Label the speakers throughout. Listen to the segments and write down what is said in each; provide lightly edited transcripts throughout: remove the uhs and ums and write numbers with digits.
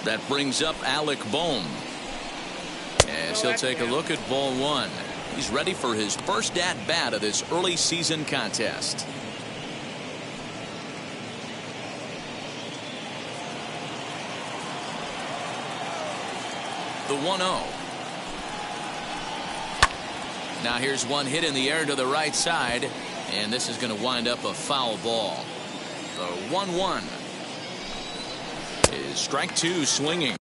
Speaker 1: That brings up Alec Bohm. As he'll take a look at ball one. He's ready for his first at-bat of this early season contest. The 1-0. Now here's one hit in the air to the right side, and this is going to wind up a foul ball. The 1-1 is strike two swinging.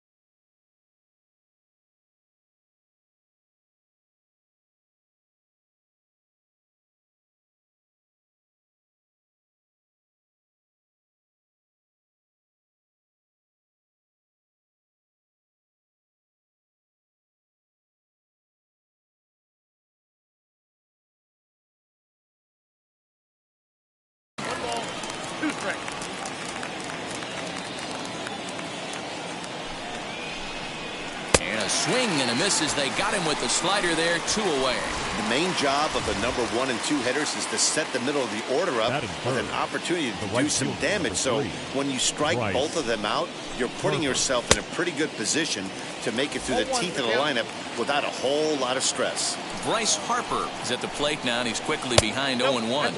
Speaker 1: And a swing and a miss as they got him with the slider there, 2 away.
Speaker 2: The main job of the number 1 and 2 hitters is to set the middle of the order up with an opportunity to do some damage. So when you strike both of them out, you're putting yourself in a pretty good position to make it through the teeth of the lineup without a whole lot of stress.
Speaker 1: Bryce Harper is at the plate now, and he's quickly behind 0-1.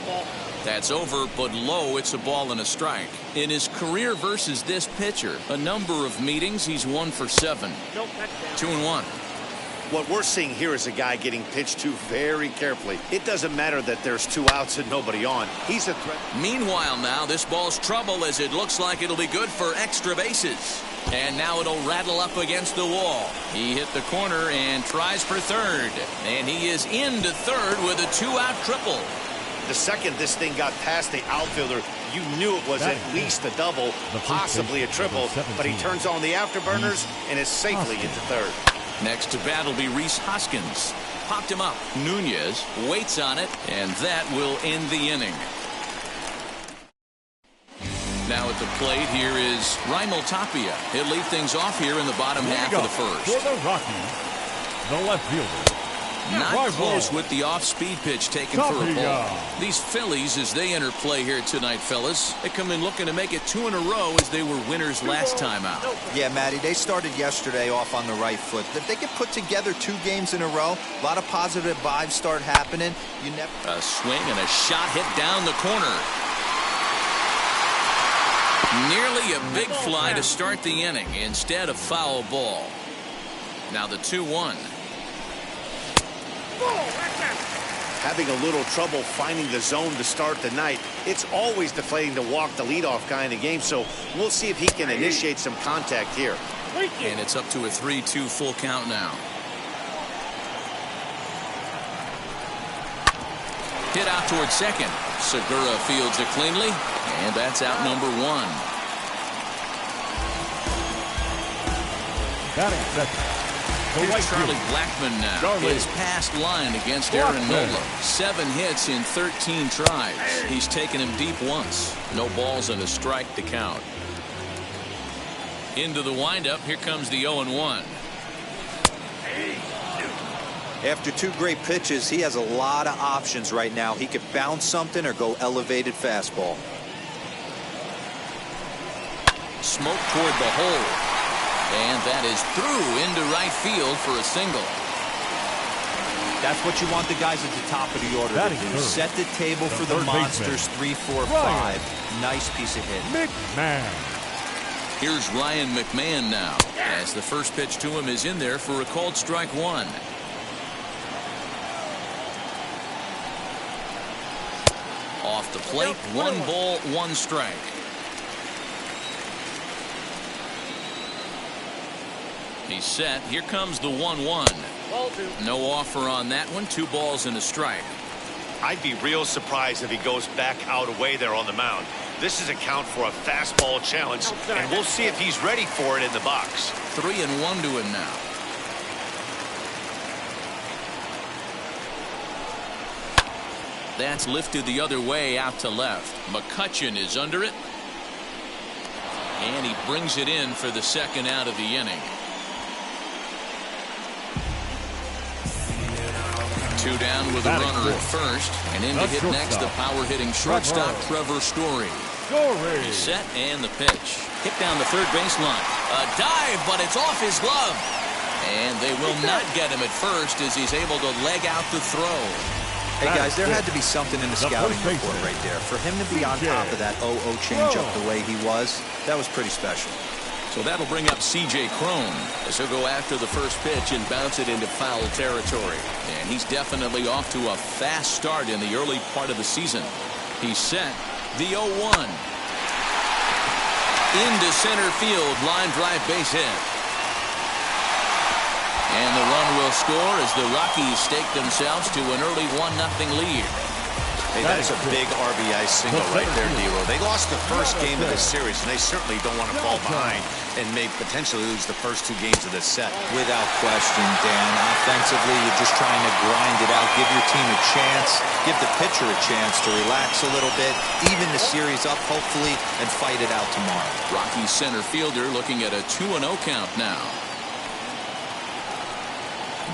Speaker 1: That's over, but low. It's a ball and a strike. In his career versus this pitcher, a number of meetings, he's 1 for 7. 2-1.
Speaker 2: What we're seeing here is a guy getting pitched to very carefully. It doesn't matter that there's 2 outs and nobody on. He's a threat.
Speaker 1: Meanwhile, now this ball's trouble as it looks like it'll be good for extra bases. And now it'll rattle up against the wall. He hit the corner and tries for third. And he is into third with a 2-out triple.
Speaker 2: The second this thing got past the outfielder, you knew it was at least a double, possibly a triple, but he turns on the afterburners and is safely into third.
Speaker 1: Next to bat will be Rhys Hoskins. Popped him up. Nunez waits on it, and that will end the inning. Now at the plate, here is Raimel Tapia. He'll lead things off here in the bottom half of the first.
Speaker 3: For the Rockies, the left fielder.
Speaker 1: Not close with the off-speed pitch taken for a ball. These Phillies, as they enter play here tonight, fellas, they come in looking to make it 2 in a row as they were winners last time out.
Speaker 4: Yeah, Matty, they started yesterday off on the right foot. If they can put together 2 games in a row, a lot of positive vibes start happening. You never.
Speaker 1: A swing and a shot hit down the corner. Nearly a big fly to start the inning. Instead, a foul ball. Now the 2-1.
Speaker 2: Having a little trouble finding the zone to start the night. It's always deflating to walk the leadoff guy in the game, so we'll see if he can initiate some contact here.
Speaker 1: And it's up to a 3-2 full count now. Hit out towards second. Segura fields it cleanly, and that's out number 1.
Speaker 3: Batting second.
Speaker 1: Here's Charlie Blackmon now. His past line against Aaron Nola. 7 hits in 13 tries. He's taken him deep once. No balls and a strike to count. Into the windup. Here comes the 0-1.
Speaker 4: After 2 great pitches, he has a lot of options right now. He could bounce something or go elevated fastball.
Speaker 1: Smoke toward the hole. And that is through into right field for a single.
Speaker 4: That's what you want the guys at the top of the order to do. Set the table for the monsters. 3, 4, 5. Nice piece of hit.
Speaker 3: McMahon.
Speaker 1: Here's Ryan McMahon now, as the first pitch to him is in there for a called strike 1. Off the plate, 1 ball, 1 strike. He's set. Here comes the 1-1. No offer on that one. 2 balls and a strike.
Speaker 2: I'd be real surprised if he goes back out away there on the mound. This is a count for a fastball challenge, and we'll see if he's ready for it in the box.
Speaker 1: 3-1 to him now. That's lifted the other way out to left. McCutchen is under it. And he brings it in for the second out of the inning. 2 down with a runner at first, and in to hit next the power hitting shortstop Trevor Story.
Speaker 3: Scoring.
Speaker 1: He's set and the pitch. Hit down the third baseline. A dive, but it's off his glove. And they will not get him at first as he's able to leg out the throw.
Speaker 4: Hey, guys, there had to be something in the scouting report right there. For him to be on top of that 0-0 changeup the way he was, that was pretty special.
Speaker 1: So that'll bring up C.J. Cron as he'll go after the first pitch and bounce it into foul territory. And he's definitely off to a fast start in the early part of the season. He's set. The 0-1. Into center field. Line drive base hit. And the run will score as the Rockies stake themselves to an early 1-0 lead.
Speaker 2: Hey, that's a big RBI single right there, D-Roll. They lost the first game of this series, and they certainly don't want to fall behind and may potentially lose the first 2 games of this set.
Speaker 4: Without question, Dan. Offensively, you're just trying to grind it out, give your team a chance, give the pitcher a chance to relax a little bit, even the series up, hopefully, and fight it out tomorrow.
Speaker 1: Rockies center fielder looking at a 2-0 count now.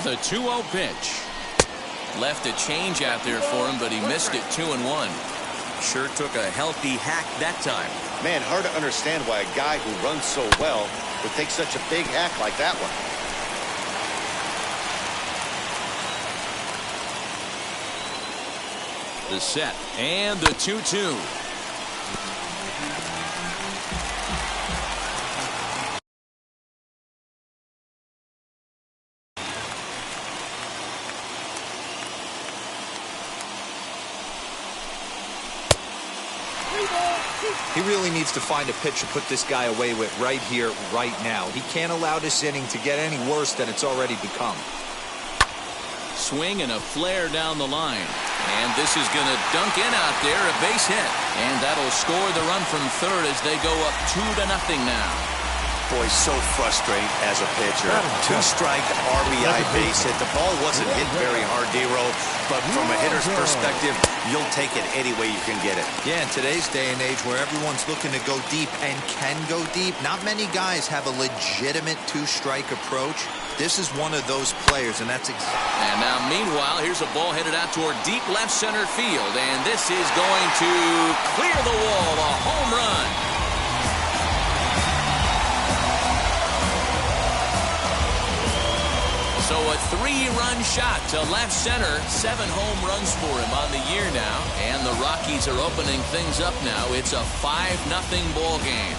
Speaker 1: The 2-0 pitch. Left a change out there for him, but he missed it 2-1. Sure took a healthy hack that time.
Speaker 2: Man, hard to understand why a guy who runs so well would take such a big hack like that one.
Speaker 1: The set and the 2-2.
Speaker 4: He really needs to find a pitch to put this guy away with right here, right now. He can't allow this inning to get any worse than it's already become.
Speaker 1: Swing and a flare down the line. And this is going to dunk in out there, a base hit. And that'll score the run from third as they go up 2-0 now.
Speaker 2: Boy, so frustrating as a pitcher. 2-strike RBI base hit. The ball wasn't hit very hard, D-Roll, but from a hitter's perspective, you'll take it any way you can get it.
Speaker 4: Yeah, in today's day and age where everyone's looking to go deep and can go deep, not many guys have a legitimate 2-strike approach. This is one of those players, and that's exactly.
Speaker 1: And now, meanwhile, here's a ball headed out toward deep left center field, and this is going to clear the wall, a home run. So a 3-run shot to left center. 7 home runs for him on the year now. And the Rockies are opening things up now. It's a 5-0 ball game.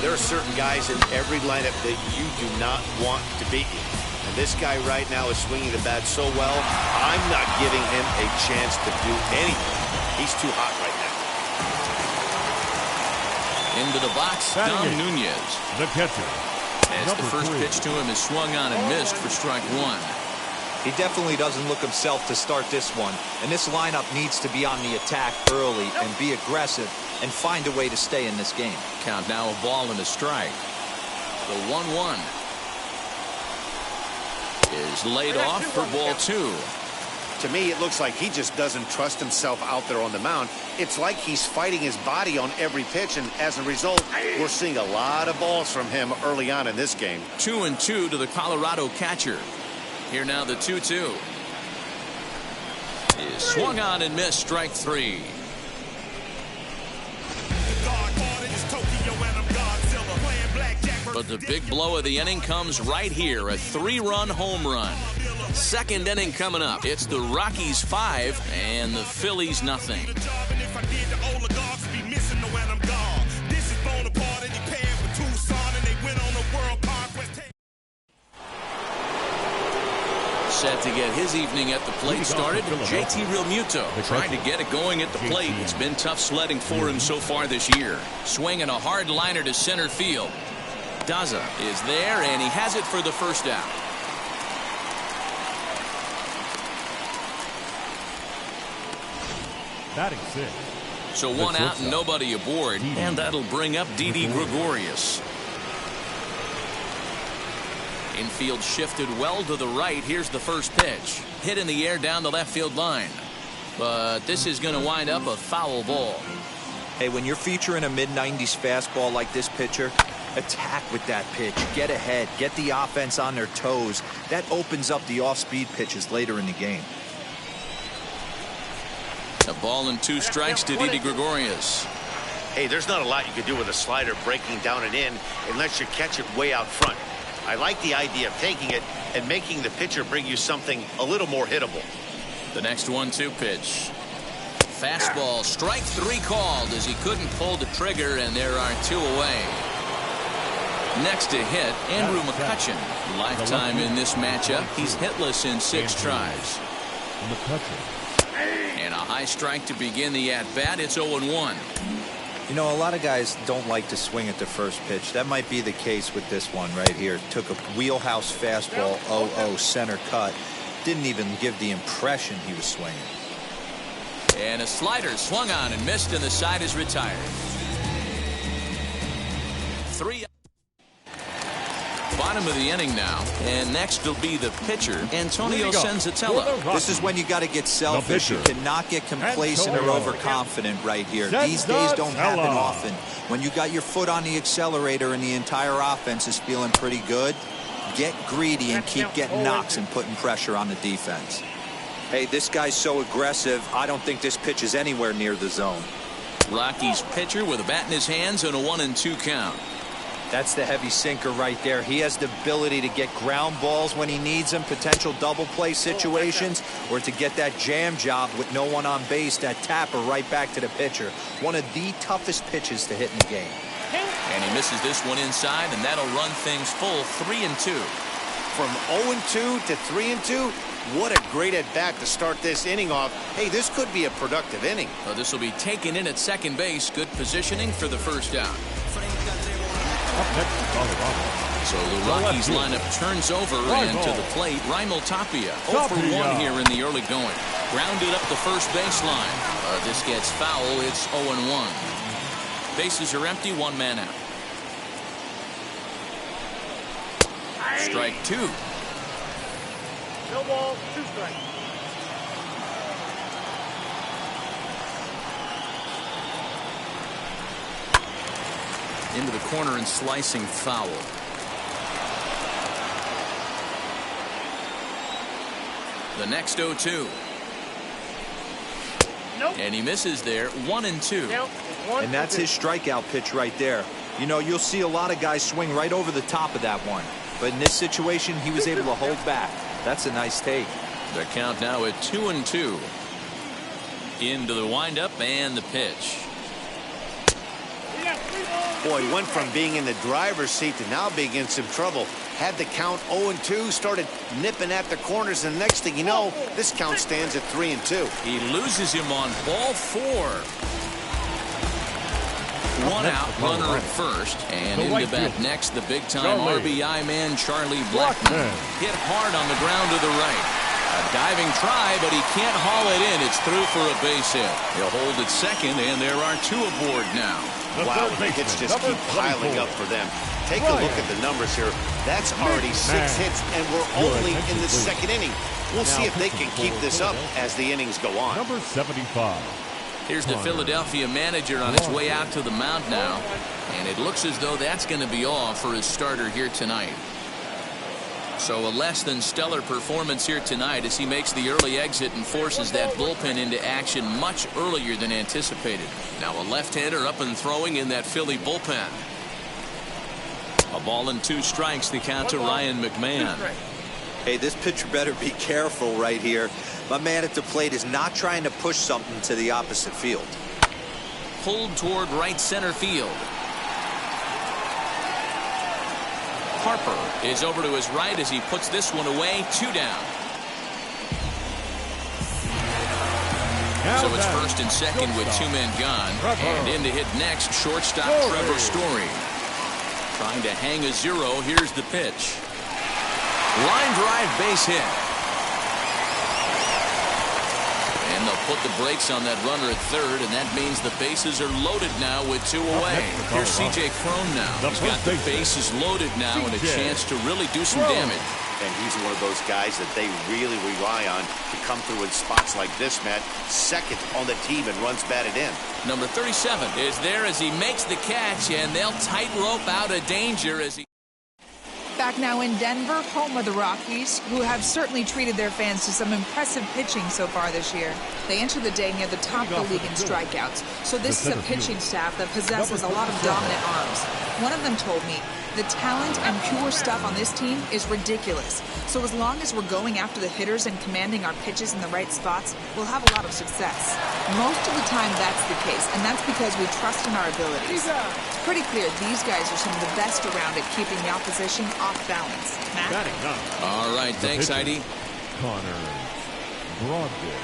Speaker 2: There are certain guys in every lineup that you do not want to beat you. And this guy right now is swinging the bat so well, I'm not giving him a chance to do anything. He's too hot right now.
Speaker 1: Into the box, Dom Nunez.
Speaker 3: The catcher.
Speaker 1: As the first pitch to him is swung on and missed for strike 1.
Speaker 4: He definitely doesn't look himself to start this one. And this lineup needs to be on the attack early and be aggressive and find a way to stay in this game.
Speaker 1: Count now, a ball and a strike. The 1-1 is laid off for ball 2.
Speaker 2: To me, it looks like he just doesn't trust himself out there on the mound. It's like he's fighting his body on every pitch, and as a result, we're seeing a lot of balls from him early on in this game.
Speaker 1: 2-2 to the Colorado catcher. Here now the 2-2. Is swung on and missed, strike 3. But the big blow of the inning comes right here, a 3-run home run. Second inning coming up. It's the Rockies 5 and the Phillies nothing. Set to get his evening at the plate started, JT Realmuto trying to get it going at the plate. It's been tough sledding for him so far this year. Swinging a hard liner to center field. Daza is there, and he has it for the first out.
Speaker 3: Batting 6.
Speaker 1: So 1 out and nobody aboard, and that'll bring up Didi Gregorius. Infield shifted well to the right. Here's the first pitch. Hit in the air down the left field line. But this is going to wind up a foul ball.
Speaker 4: Hey, when you're featuring a mid-90s fastball like this pitcher, attack with that pitch. Get ahead. Get the offense on their toes. That opens up the off-speed pitches later in the game.
Speaker 1: A ball and 2 strikes to Didi Gregorius.
Speaker 2: Hey, there's not a lot you can do with a slider breaking down and in unless you catch it way out front. I like the idea of taking it and making the pitcher bring you something a little more hittable.
Speaker 1: The next 1-2 pitch. Fastball, strike 3 called as he couldn't pull the trigger, and there are 2 away. Next to hit, Andrew McCutchen. Lifetime in this matchup. He's hitless in 6 tries. And a high strike to begin the at-bat. It's 0-1.
Speaker 4: You know, a lot of guys don't like to swing at the first pitch. That might be the case with this one right here. Took a wheelhouse fastball, 0-0 center cut. Didn't even give the impression he was swinging.
Speaker 1: And a slider swung on and missed, and the side is retired. 3. Bottom of the inning now, and next will be the pitcher, Antonio Senzatella.
Speaker 4: This is when you got to get selfish. You cannot get complacent or overconfident right here. These days don't happen often. When you got your foot on the accelerator and the entire offense is feeling pretty good, get greedy and keep getting knocks and putting pressure on the defense. Hey, this guy's so aggressive, I don't think this pitch is anywhere near the zone.
Speaker 1: Rockies pitcher with a bat in his hands and a 1-2 count.
Speaker 4: That's the heavy sinker right there. He has the ability to get ground balls when he needs them, potential double play situations, or to get that jam job with no one on base, that tapper right back to the pitcher. One of the toughest pitches to hit in the game.
Speaker 1: And he misses this one inside, and that'll run things full 3-2.
Speaker 2: From 0-2 to 3-2, what a great at-bat to start this inning off. Hey, this could be a productive inning.
Speaker 1: Well, this will be taken in at second base. Good positioning for the first out. So the Rockies lineup turns over, and to the plate, Raimel Tapia. 0 for 1 here in the early going. Grounded up the first baseline. This gets foul. It's 0-1. Bases are empty. 1 man out. Strike 2.
Speaker 5: No ball, 2 strikes.
Speaker 1: Into the corner and slicing foul. The next 0-2.
Speaker 5: Nope.
Speaker 1: And he misses there. 1-2.
Speaker 5: Nope.
Speaker 4: And that's his strikeout pitch right there. You know, you'll see a lot of guys swing right over the top of that one. But in this situation, he was able to hold back. That's a nice take.
Speaker 1: The count now at 2-2. Into the windup and the pitch.
Speaker 2: Boy, went from being in the driver's seat to now being in some trouble. Had the count 0-2, started nipping at the corners, and the next thing you know, this count stands at 3-2.
Speaker 1: He loses him on ball 4. 1 out, runner at first, and into bat next, the big-time RBI man, Charlie Blackmon. Hit hard on the ground to the right. A diving try, but he can't haul it in. It's through for a base hit. He'll hold it second, and there are 2 aboard now.
Speaker 2: Wow, the hits just keep piling up for them. Take a look at the numbers here. That's already 6 hits, and we're only in the second inning. We'll see if they can keep this up as the innings go on.
Speaker 3: Number 75.
Speaker 1: Here's the Philadelphia manager on his way out to the mound now, and it looks as though that's going to be all for his starter here tonight. So a less than stellar performance here tonight as he makes the early exit and forces that bullpen into action much earlier than anticipated. Now a left-hander up and throwing in that Philly bullpen. A ball and 2 strikes, the count to Ryan McMahon.
Speaker 4: Hey, this pitcher better be careful right here. My man at the plate is not trying to push something to the opposite field.
Speaker 1: Pulled toward right center field. Harper is over to his right as he puts this one away. 2 down. So it's first and second with 2 men gone. And in to hit next, shortstop Trevor Story. Trying to hang a 0. Here's the pitch. Line drive, base hit. And they'll put the brakes on that runner at third, and that means the bases are loaded now with 2 away. Here's C.J. Cron now. He's got the bases loaded now and a chance to really do some damage.
Speaker 2: And he's one of those guys that they really rely on to come through in spots like this, Matt. Second on the team and runs batted in.
Speaker 1: Number 37 is there as he makes the catch, and they'll tightrope out of danger as he...
Speaker 5: Back now in Denver, home of the Rockies, who have certainly treated their fans to some impressive pitching so far this year. They enter the day near the top of the league in strikeouts, so this is a pitching staff that possesses a lot of dominant arms. One of them told me, the talent and pure stuff on this team is ridiculous. So as long as we're going after the hitters and commanding our pitches in the right spots, we'll have a lot of success. Most of the time that's the case, and that's because we trust in our abilities. It's pretty clear these guys are some of the best around at keeping the opposition off balance. Matt?
Speaker 1: All right, thanks, Heidi.
Speaker 3: Connor Brogdon.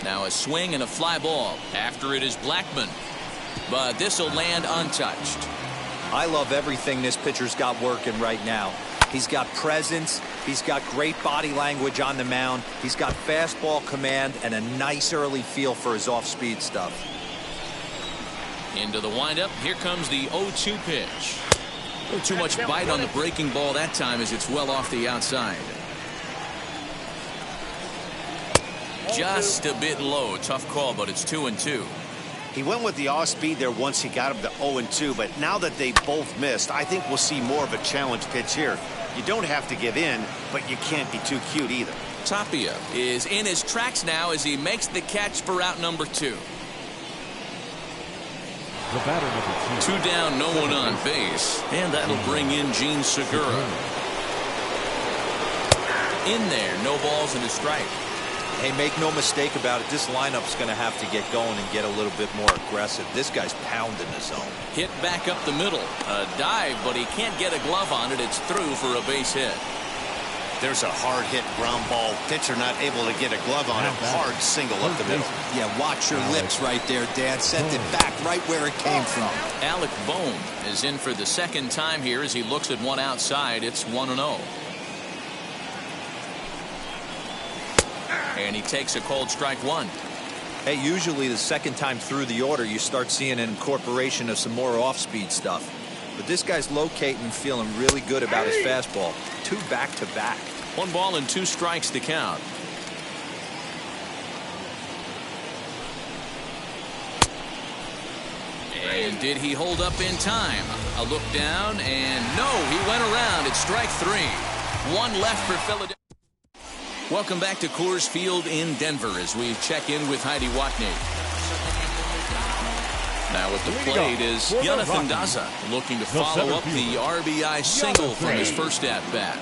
Speaker 1: Now a swing and a fly ball. After it is Blackman. But this will land untouched.
Speaker 4: I love everything this pitcher's got working right now. He's got presence. He's got great body language on the mound. He's got fastball command and a nice early feel for his off-speed stuff.
Speaker 1: Into the windup. Here comes the 0-2 pitch. Too much bite on the breaking ball that time as it's well off the outside. Just a bit low. Tough call, but it's 2-2.
Speaker 2: He went with the off speed there once he got him to 0-2, but now that they both missed, I think we'll see more of a challenge pitch here. You don't have to give in, but you can't be too cute either.
Speaker 1: Tapia is in his tracks now as he makes the catch for out number 2.
Speaker 3: The batter number
Speaker 1: 2 down, no one on base, and that'll bring in Gene Segura. In there, no balls and a strike.
Speaker 4: Hey, make no mistake about it, this lineup's going to have to get going and get a little bit more aggressive. This guy's pounding the zone.
Speaker 1: Hit back up the middle. A dive, but he can't get a glove on it. It's through for a base hit.
Speaker 2: There's a hard hit ground ball. Pitcher not able to get a glove on it. Hard single up the middle.
Speaker 4: Yeah, watch your lips right there, Dan. Sent it back right where it came from.
Speaker 1: Alec Bohm is in for the second time here as he looks at one outside. It's 1-0. And he takes a cold strike 1.
Speaker 4: Hey, usually the second time through the order, you start seeing an incorporation of some more off-speed stuff. But this guy's locating and feeling really good about his fastball. 2 back-to-back.
Speaker 1: 1 ball and 2 strikes to count. And did he hold up in time? A look down, and no, he went around. It's strike 3. 1 left for Philadelphia. Welcome back to Coors Field in Denver as we check in with Heidi Watney. Now at the plate is Jonathan Daza looking to follow up the RBI single from his first at-bat.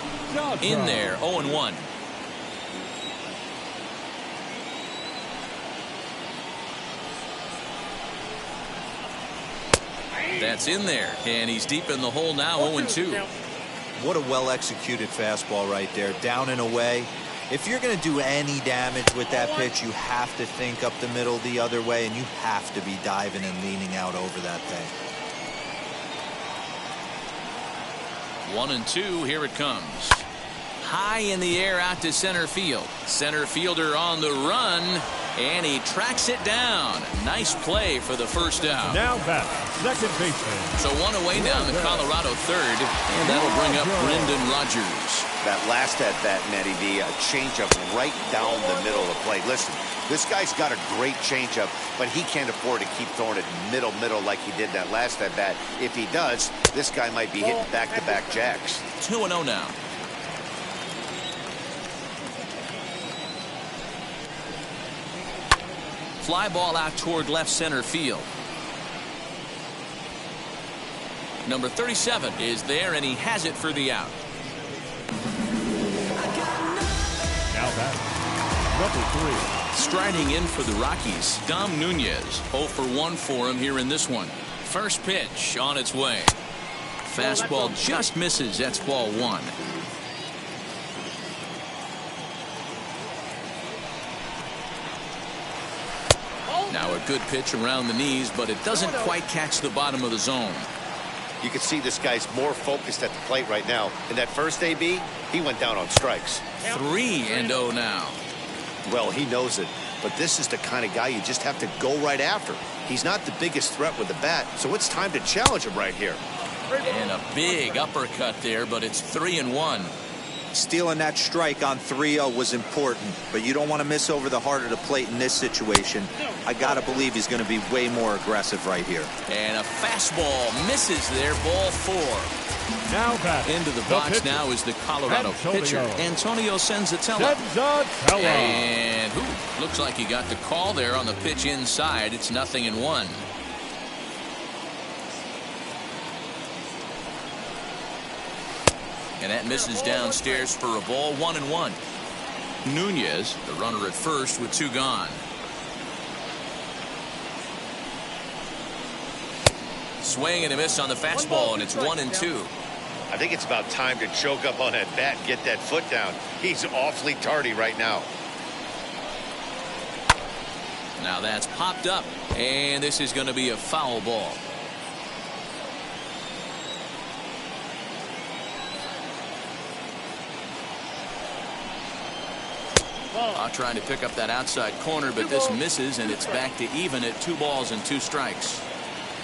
Speaker 1: In there, 0-1. That's in there, and he's deep in the hole now, 0-2.
Speaker 4: What a well-executed fastball right there, down and away. If you're going to do any damage with that pitch, you have to think up the middle the other way, and you have to be diving and leaning out over that thing.
Speaker 1: 1-2, here it comes. High in the air out to center field. Center fielder on the run, and he tracks it down. Nice play for the first out.
Speaker 3: Now back, second baseman.
Speaker 1: So 1 away down the Colorado third, and that'll bring up Brendan Rodgers.
Speaker 2: That last at-bat, Matty V, a changeup right down the middle of the plate. Listen, this guy's got a great changeup, but he can't afford to keep throwing it middle like he did that last at-bat. If he does, this guy might be hitting back-to-back jacks.
Speaker 1: 2-0 now. Fly ball out toward left center field. Number 37 is there, and he has it for the out.
Speaker 3: Now back, number 3.
Speaker 1: Striding in for the Rockies, Dom Nunez. 0 for 1 for him here in this one. First pitch on its way. Fastball just misses. That's ball 1. Now a good pitch around the knees, but it doesn't quite catch the bottom of the zone.
Speaker 2: You can see this guy's more focused at the plate right now. In that first AB, he went down on strikes.
Speaker 1: 3-0 now.
Speaker 2: Well, he knows it, but this is the kind of guy you just have to go right after. He's not the biggest threat with the bat, so it's time to challenge him right here.
Speaker 1: And a big uppercut there, but it's 3-1.
Speaker 4: Stealing that strike on 3-0 was important, but you don't want to miss over the heart of the plate in this situation. I got to believe he's going to be way more aggressive right here.
Speaker 1: And a fastball misses there, ball 4.
Speaker 3: Now back
Speaker 1: into the box now is the Colorado pitcher, Antonio Senzatella. And looks like he got the call there on the pitch inside. It's 0-1. And that misses downstairs for a ball, 1-1. Nunez, the runner at first with 2 gone. Swing and a miss on the fastball, and it's 1-2.
Speaker 2: I think it's about time to choke up on that bat and get that foot down. He's awfully tardy right now.
Speaker 1: Now that's popped up, and this is going to be a foul ball. Trying to pick up that outside corner, but this misses, and it's back to even at 2 balls and 2 strikes.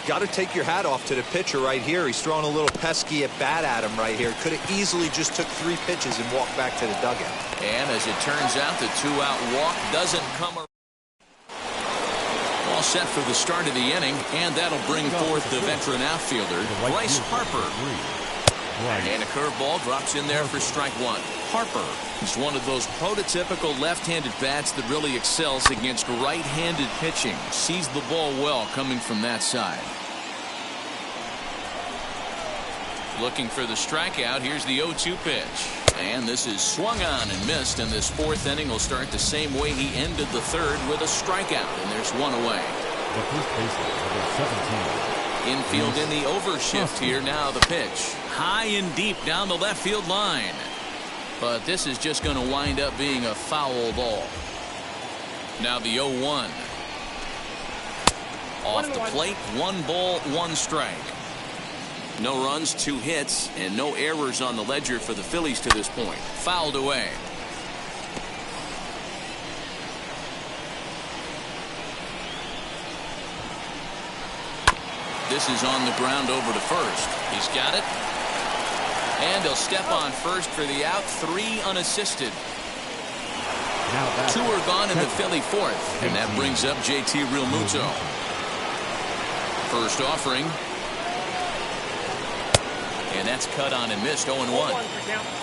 Speaker 4: Got to take your hat off to the pitcher right here. He's throwing a little pesky at bat at him right here. Could have easily just took 3 pitches and walked back to the dugout.
Speaker 1: And as it turns out, the 2-out walk doesn't come around. All set for the start of the inning, and that'll bring forth the veteran outfielder, Bryce Harper. And a curveball drops in there for strike 1. Harper is one of those prototypical left-handed bats that really excels against right-handed pitching. Sees the ball well coming from that side. Looking for the strikeout. Here's the 0-2 pitch. And this is swung on and missed, and this 4th inning will start the same way he ended the 3rd with a strikeout, and there's 1 away.
Speaker 3: The first baseman, number 17.
Speaker 1: Infield in the overshift here. Now the pitch. High and deep down the left field line. But this is just going to wind up being a foul ball. Now the 0-1. Off the plate, 1 ball, 1 strike. No runs, 2 hits, and no errors on the ledger for the Phillies to this point. Fouled away. This is on the ground over to first. He's got it. And he'll step on first for the out. 3 unassisted. 2 are gone in the Philly 4th. And that brings up JT Realmuto. First offering. And that's cut on and missed. 0-1.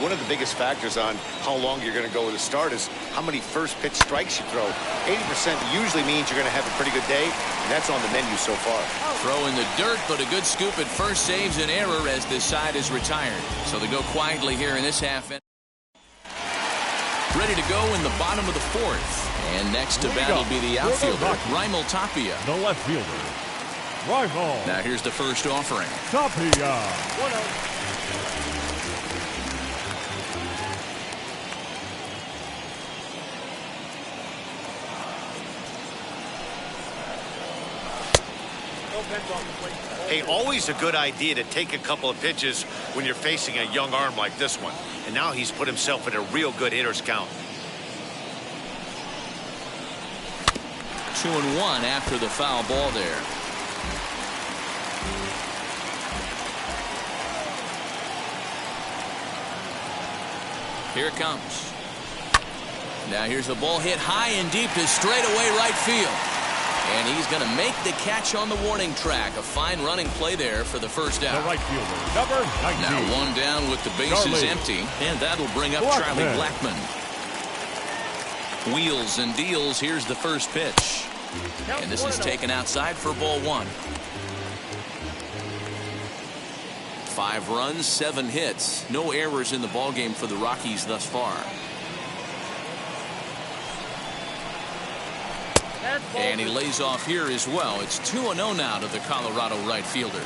Speaker 2: One of the biggest factors on how long you're going to go with a start is how many first pitch strikes you throw. 80% usually means you're going to have a pretty good day, and that's on the menu so far.
Speaker 1: Throw in the dirt, but a good scoop at first saves an error as this side is retired. So they go quietly here in this half inning. Ready to go in the bottom of the 4th. And next to bat will be the outfielder, Raimel Tapia.
Speaker 3: The left fielder, Raimel.
Speaker 1: Now here's the first offering.
Speaker 3: Tapia.
Speaker 6: 1-0.
Speaker 2: Hey, always a good idea to take a couple of pitches when you're facing a young arm like this one. And now he's put himself in a real good hitter's count.
Speaker 1: 2-1 after the foul ball there. Here it comes. Now here's the ball hit high and deep to straightaway right field. And he's going to make the catch on the warning track. A fine running play there for the first out.
Speaker 3: The right fielder, number 19.
Speaker 1: Now 1 down with the bases empty. And that'll bring up Charlie Blackmon. Wheels and deals. Here's the first pitch. And this is taken outside for ball 1. 5 runs, 7 hits. No errors in the ballgame for the Rockies thus far. And he lays off here as well. It's 2-0 now to the Colorado right fielder.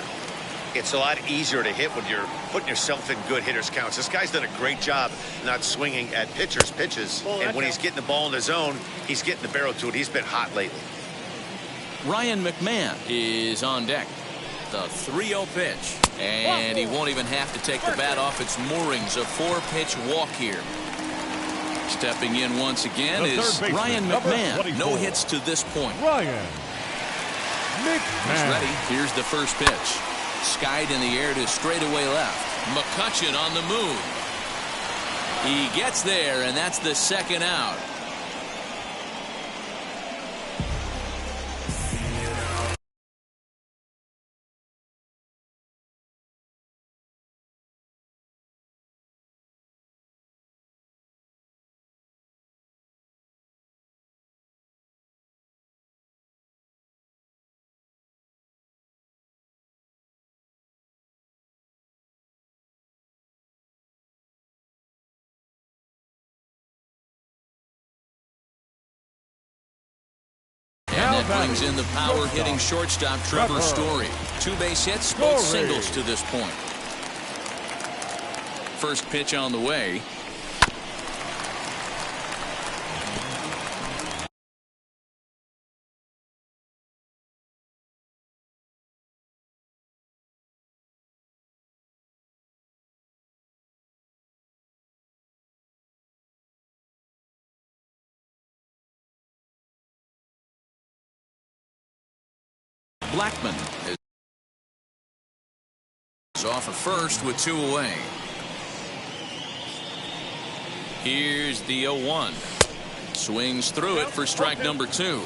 Speaker 2: It's a lot easier to hit when you're putting yourself in good hitter's counts. This guy's done a great job not swinging at pitchers' pitches. And when he's getting the ball in the zone, he's getting the barrel to it. He's been hot lately.
Speaker 1: Ryan McMahon is on deck. The 3-0 pitch. And he won't even have to take the bat off its moorings. A 4-pitch walk here. Stepping in once again is Ryan McMahon. No hits to this point.
Speaker 3: Ryan McMahon.
Speaker 1: He's ready. Here's the first pitch. Skied in the air to straightaway left. McCutchen on the move. He gets there, and that's the second out. And that brings in the power-hitting shortstop Trevor Story. 2 base hits, both singles to this point. First pitch on the way. Blackman is off at first with 2 away. Here's the 0-1. Swings through it for strike number 2.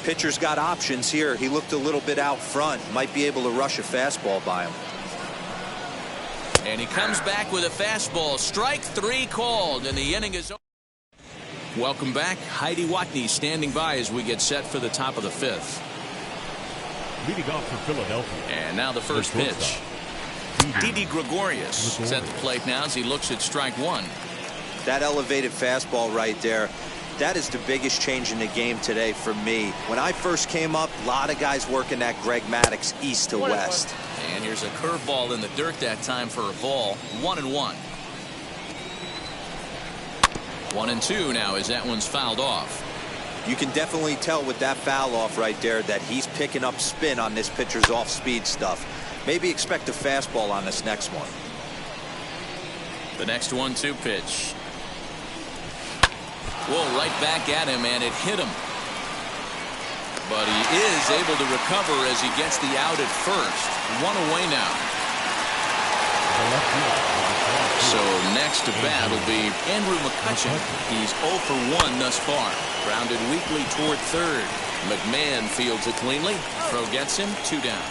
Speaker 4: Pitcher's got options here. He looked a little bit out front. Might be able to rush a fastball by him.
Speaker 1: And he comes back with a fastball. Strike 3 called, and the inning is over. Welcome back. Heidi Watney standing by as we get set for the top of the 5th.
Speaker 3: Leading off for Philadelphia.
Speaker 1: And now the first pitch. Didi Gregorius is at the plate now as he looks at strike 1.
Speaker 4: That elevated fastball right there, that is the biggest change in the game today for me. When I first came up, a lot of guys working that Greg Maddux east to west.
Speaker 1: And here's a curveball in the dirt that time for a ball. 1-1. 1-2 now as that one's fouled off.
Speaker 4: You can definitely tell with that foul off right there that he's picking up spin on this pitcher's off-speed stuff. Maybe expect a fastball on this next one.
Speaker 1: The next 1-2 pitch. Whoa, right back at him, and it hit him. But he is able to recover as he gets the out at first. 1 away now. So next to bat will be Andrew McCutcheon. He's 0 for 1 thus far. Grounded weakly toward third. McMahon fields it cleanly. Throw gets him. 2 down.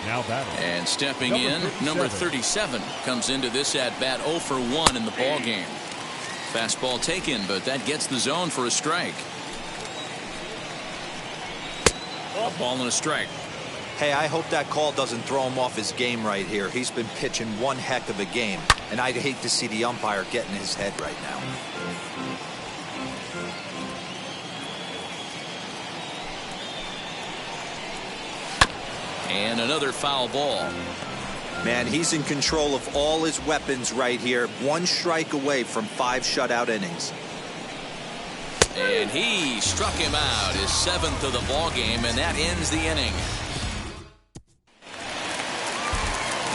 Speaker 3: Now batting.
Speaker 1: And stepping in, number 37 comes into this at bat 0 for 1 in the ball game. Fastball taken, but that gets the zone for a strike. A ball and a strike.
Speaker 4: Hey, I hope that call doesn't throw him off his game right here. He's been pitching one heck of a game, and I'd hate to see the umpire get in his head right now.
Speaker 1: And another foul ball.
Speaker 4: Man, he's in control of all his weapons right here. 1 strike away from 5 shutout innings.
Speaker 1: And he struck him out, his 7th of the ball game, and that ends the inning.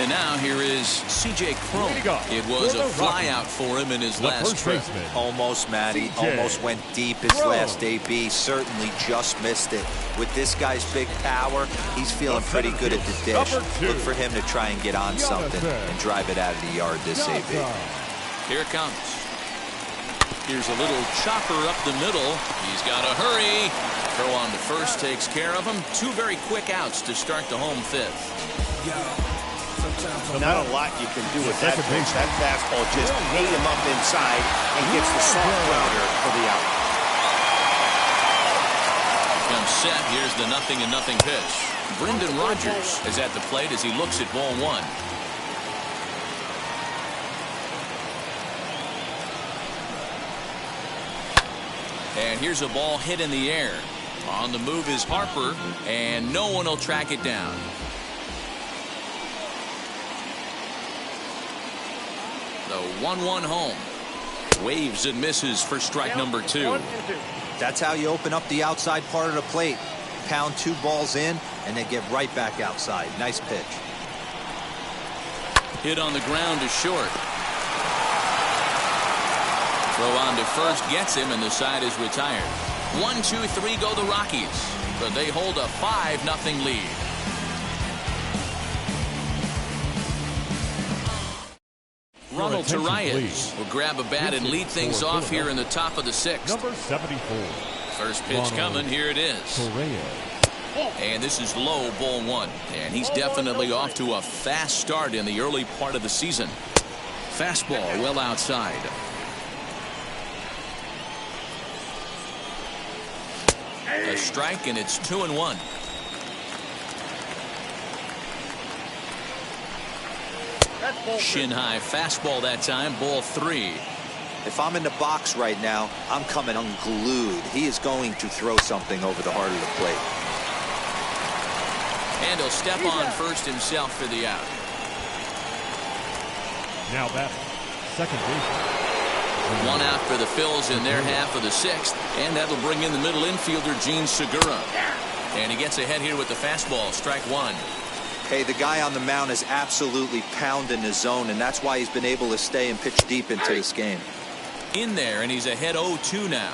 Speaker 1: And now here is C.J. Cron. It was a flyout for him in his last trip.
Speaker 4: Almost, Matty. Almost went deep his last AB. Certainly just missed it. With this guy's big power, he's feeling pretty good at the dish. Look for him to try and get on something and drive it out of the yard this AB.
Speaker 1: Here it comes. Here's a little chopper up the middle. He's got to hurry. Throw on to first takes care of him. 2 very quick outs to start the home 5th.
Speaker 2: Not a lot you can do with that pitch. That fastball just ate him up inside and gets the soft grounder for the out.
Speaker 1: Comes set. Here's the 0-0 pitch. Brendan Rodgers is at the plate as he looks at ball 1. And here's a ball hit in the air. On the move is Harper, and no one will track it down. The 1-1 home. Waves and misses for strike number 2.
Speaker 4: That's how you open up the outside part of the plate. Pound 2 balls in, and they get right back outside. Nice pitch.
Speaker 1: Hit on the ground is short. Throw on to first gets him, and the side is retired. 1-2-3 go the Rockies, but they hold a 5-0 lead. Ronald
Speaker 3: attention,
Speaker 1: Torreyes
Speaker 3: please.
Speaker 1: will grab a bat and lead things off here in the top of the 6th.
Speaker 3: Number 74.
Speaker 1: First pitch
Speaker 3: Ronald
Speaker 1: coming. Here it is.
Speaker 3: Torreyes.
Speaker 1: And this is low, ball 1. And he's definitely off to a fast start in the early part of the season. Fastball well outside. A strike, and it's 2-1. Shin high fastball that time, ball 3.
Speaker 4: If I'm in the box right now, I'm coming unglued. He is going to throw something over the heart of the plate.
Speaker 1: And he'll step on first himself for the out.
Speaker 3: Now batting, second baseman.
Speaker 1: 1 out for the Phils in their half of the 6th, and that'll bring in the middle infielder Gene Segura. And he gets ahead here with the fastball, strike 1.
Speaker 4: Hey, the guy on the mound is absolutely pounding his zone, and that's why he's been able to stay and pitch deep into this game.
Speaker 1: In there, and he's ahead 0-2 now.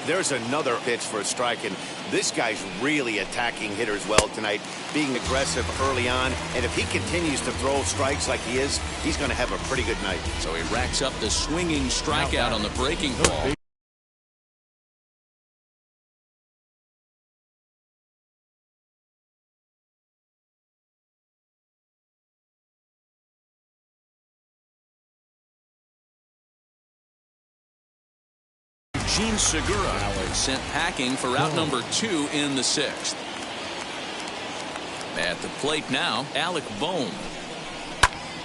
Speaker 2: There's another pitch for a strike, and this guy's really attacking hitters well tonight, being aggressive early on. And if he continues to throw strikes like he is, he's going to have a pretty good night.
Speaker 1: So he racks up the swinging strikeout on the breaking ball. Gene Segura sent packing for out number 2 in the 6th. At the plate now, Alec Bohm.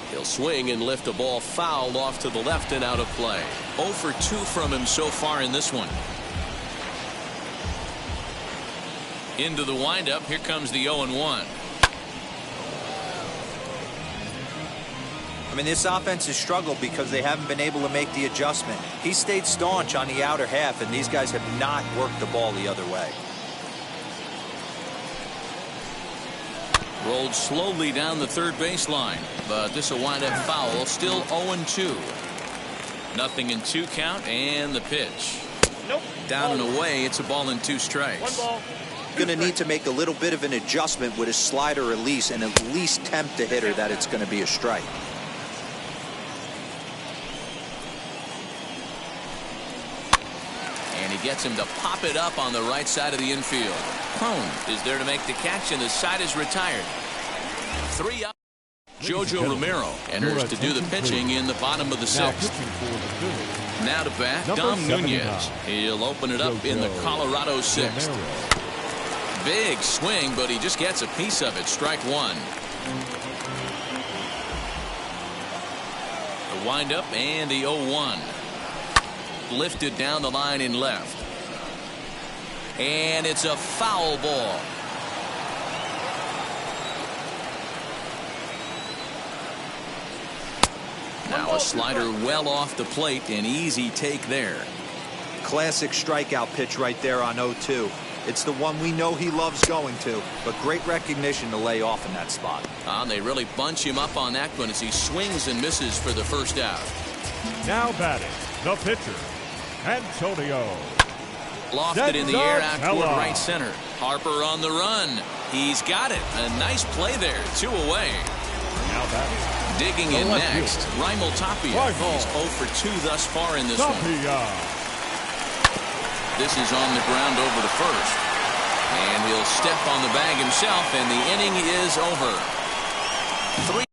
Speaker 1: He'll swing and lift a ball fouled off to the left and out of play. 0 for 2 from him so far in this one. Into the windup. Here comes the 0-1.
Speaker 4: I mean, this offense has struggled because they haven't been able to make the adjustment. He stayed staunch on the outer half, and these guys have not worked the ball the other way.
Speaker 1: Rolled slowly down the third baseline, but this will wind up foul. Still 0-2. Nothing in 2 count, and the pitch.
Speaker 6: Nope.
Speaker 1: Down and away. It's a ball and 2 strikes.
Speaker 6: 1 ball.
Speaker 4: Going to need to make a little bit of an adjustment with his slider release and at least tempt the hitter that it's going to be a strike.
Speaker 1: He gets him to pop it up on the right side of the infield. Crone is there to make the catch, and the side is retired. 3 up. Jojo Romero enters to do the pitching in the bottom of the 6th. Now to bat, Dom Nunez. He'll open it up in the Colorado 6th. Big swing, but he just gets a piece of it. Strike 1. The windup and the 0-1. Lifted down the line in left. And it's a foul ball. Now a slider well off the plate. An easy take there.
Speaker 4: Classic strikeout pitch right there on 0-2. It's the one we know he loves going to, but great recognition to lay off in that spot.
Speaker 1: They really bunch him up on that one as he swings and misses for the first out.
Speaker 3: Now batting, the pitcher, Antonio.
Speaker 1: Lofted in the air out toward
Speaker 3: Senzatella.
Speaker 1: right center. Harper on the run. He's got it. A nice play there. 2 away.
Speaker 3: Now batting,
Speaker 1: Digging in
Speaker 3: left
Speaker 1: next, Raimel Tapia.
Speaker 3: Right ball.
Speaker 1: He's 0 for 2 thus far in this one.
Speaker 3: Tapia.
Speaker 1: This is on the ground over to first. And he'll step on the bag himself, and the inning is over. 3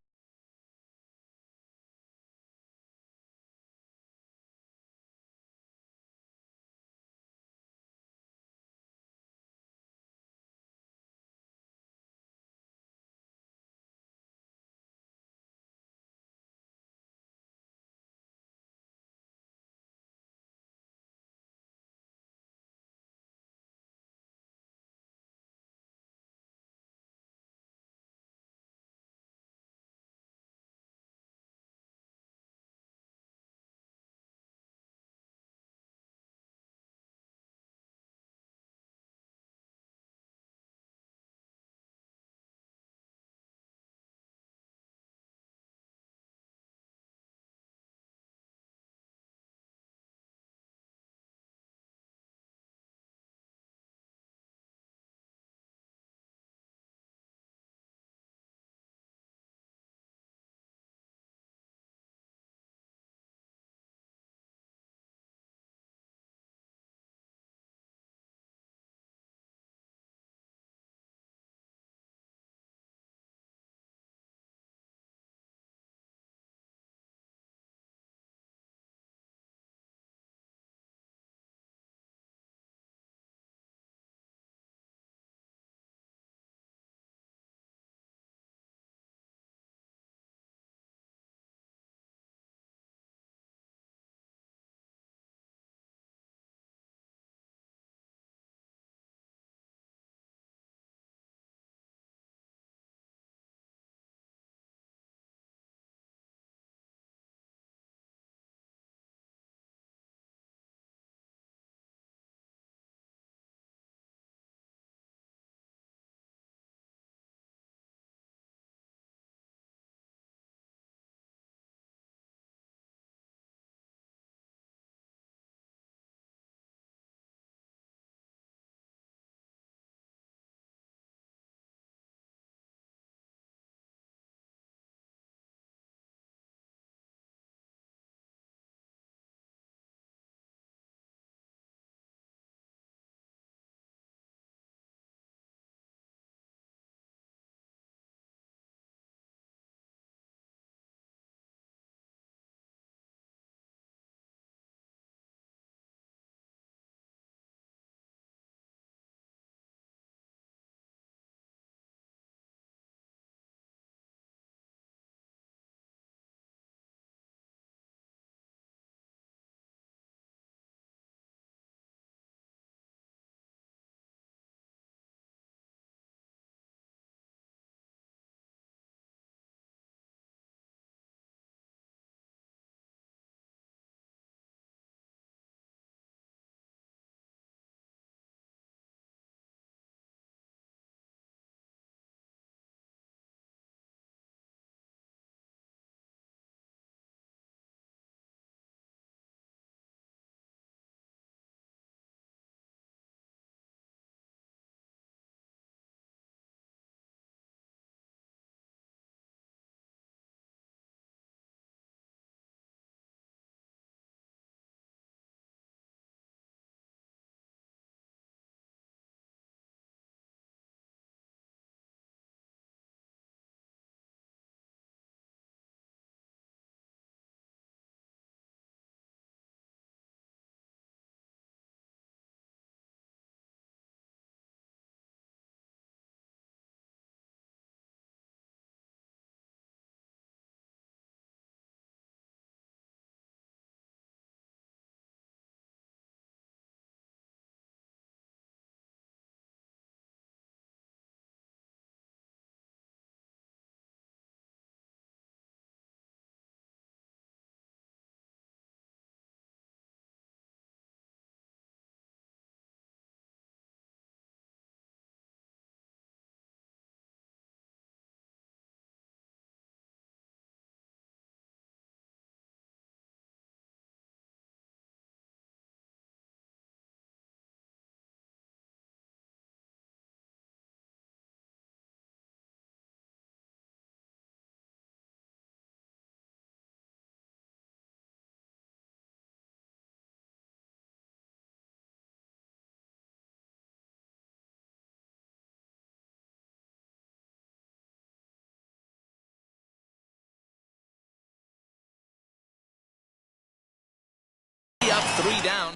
Speaker 1: 3 down.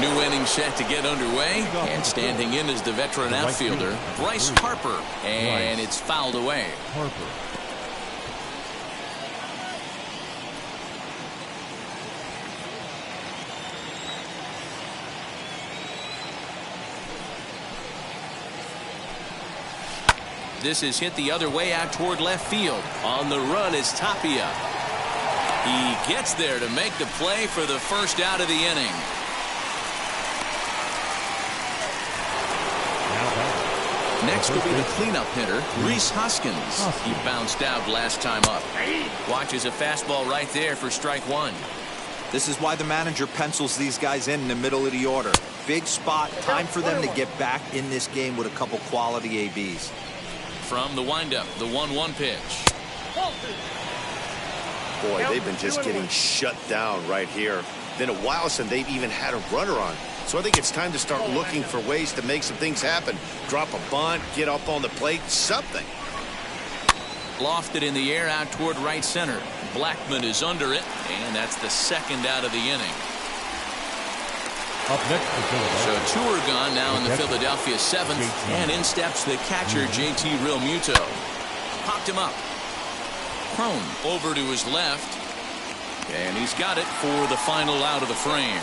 Speaker 1: New inning set to get underway, and standing in is the veteran outfielder, Bryce Harper, and it's fouled away.
Speaker 3: Harper.
Speaker 1: This is hit the other way out toward left field. On the run is Tapia. He gets there to make the play for the first out of the inning. Next will be the cleanup hitter, Rhys Hoskins. He bounced out last time up. Watches a fastball right there for strike 1.
Speaker 4: This is why the manager pencils these guys in the middle of the order. Big spot, time for them to get back in this game with a couple quality ABs.
Speaker 1: From the windup, the 1-1 pitch.
Speaker 2: Boy, they've been just getting shut down right here. Been a while since they've even had a runner on. So I think it's time to start looking for ways to make some things happen. Drop a bunt, get up on the plate, something.
Speaker 1: Lofted in the air out toward right center. Blackman is under it, and that's the second out of the inning.
Speaker 3: Up next for Philadelphia.
Speaker 1: So 2 are gone now in the Philadelphia 7th, and in steps the catcher JT Realmuto. Popped him up. Crone over to his left, and he's got it for the final out of the frame.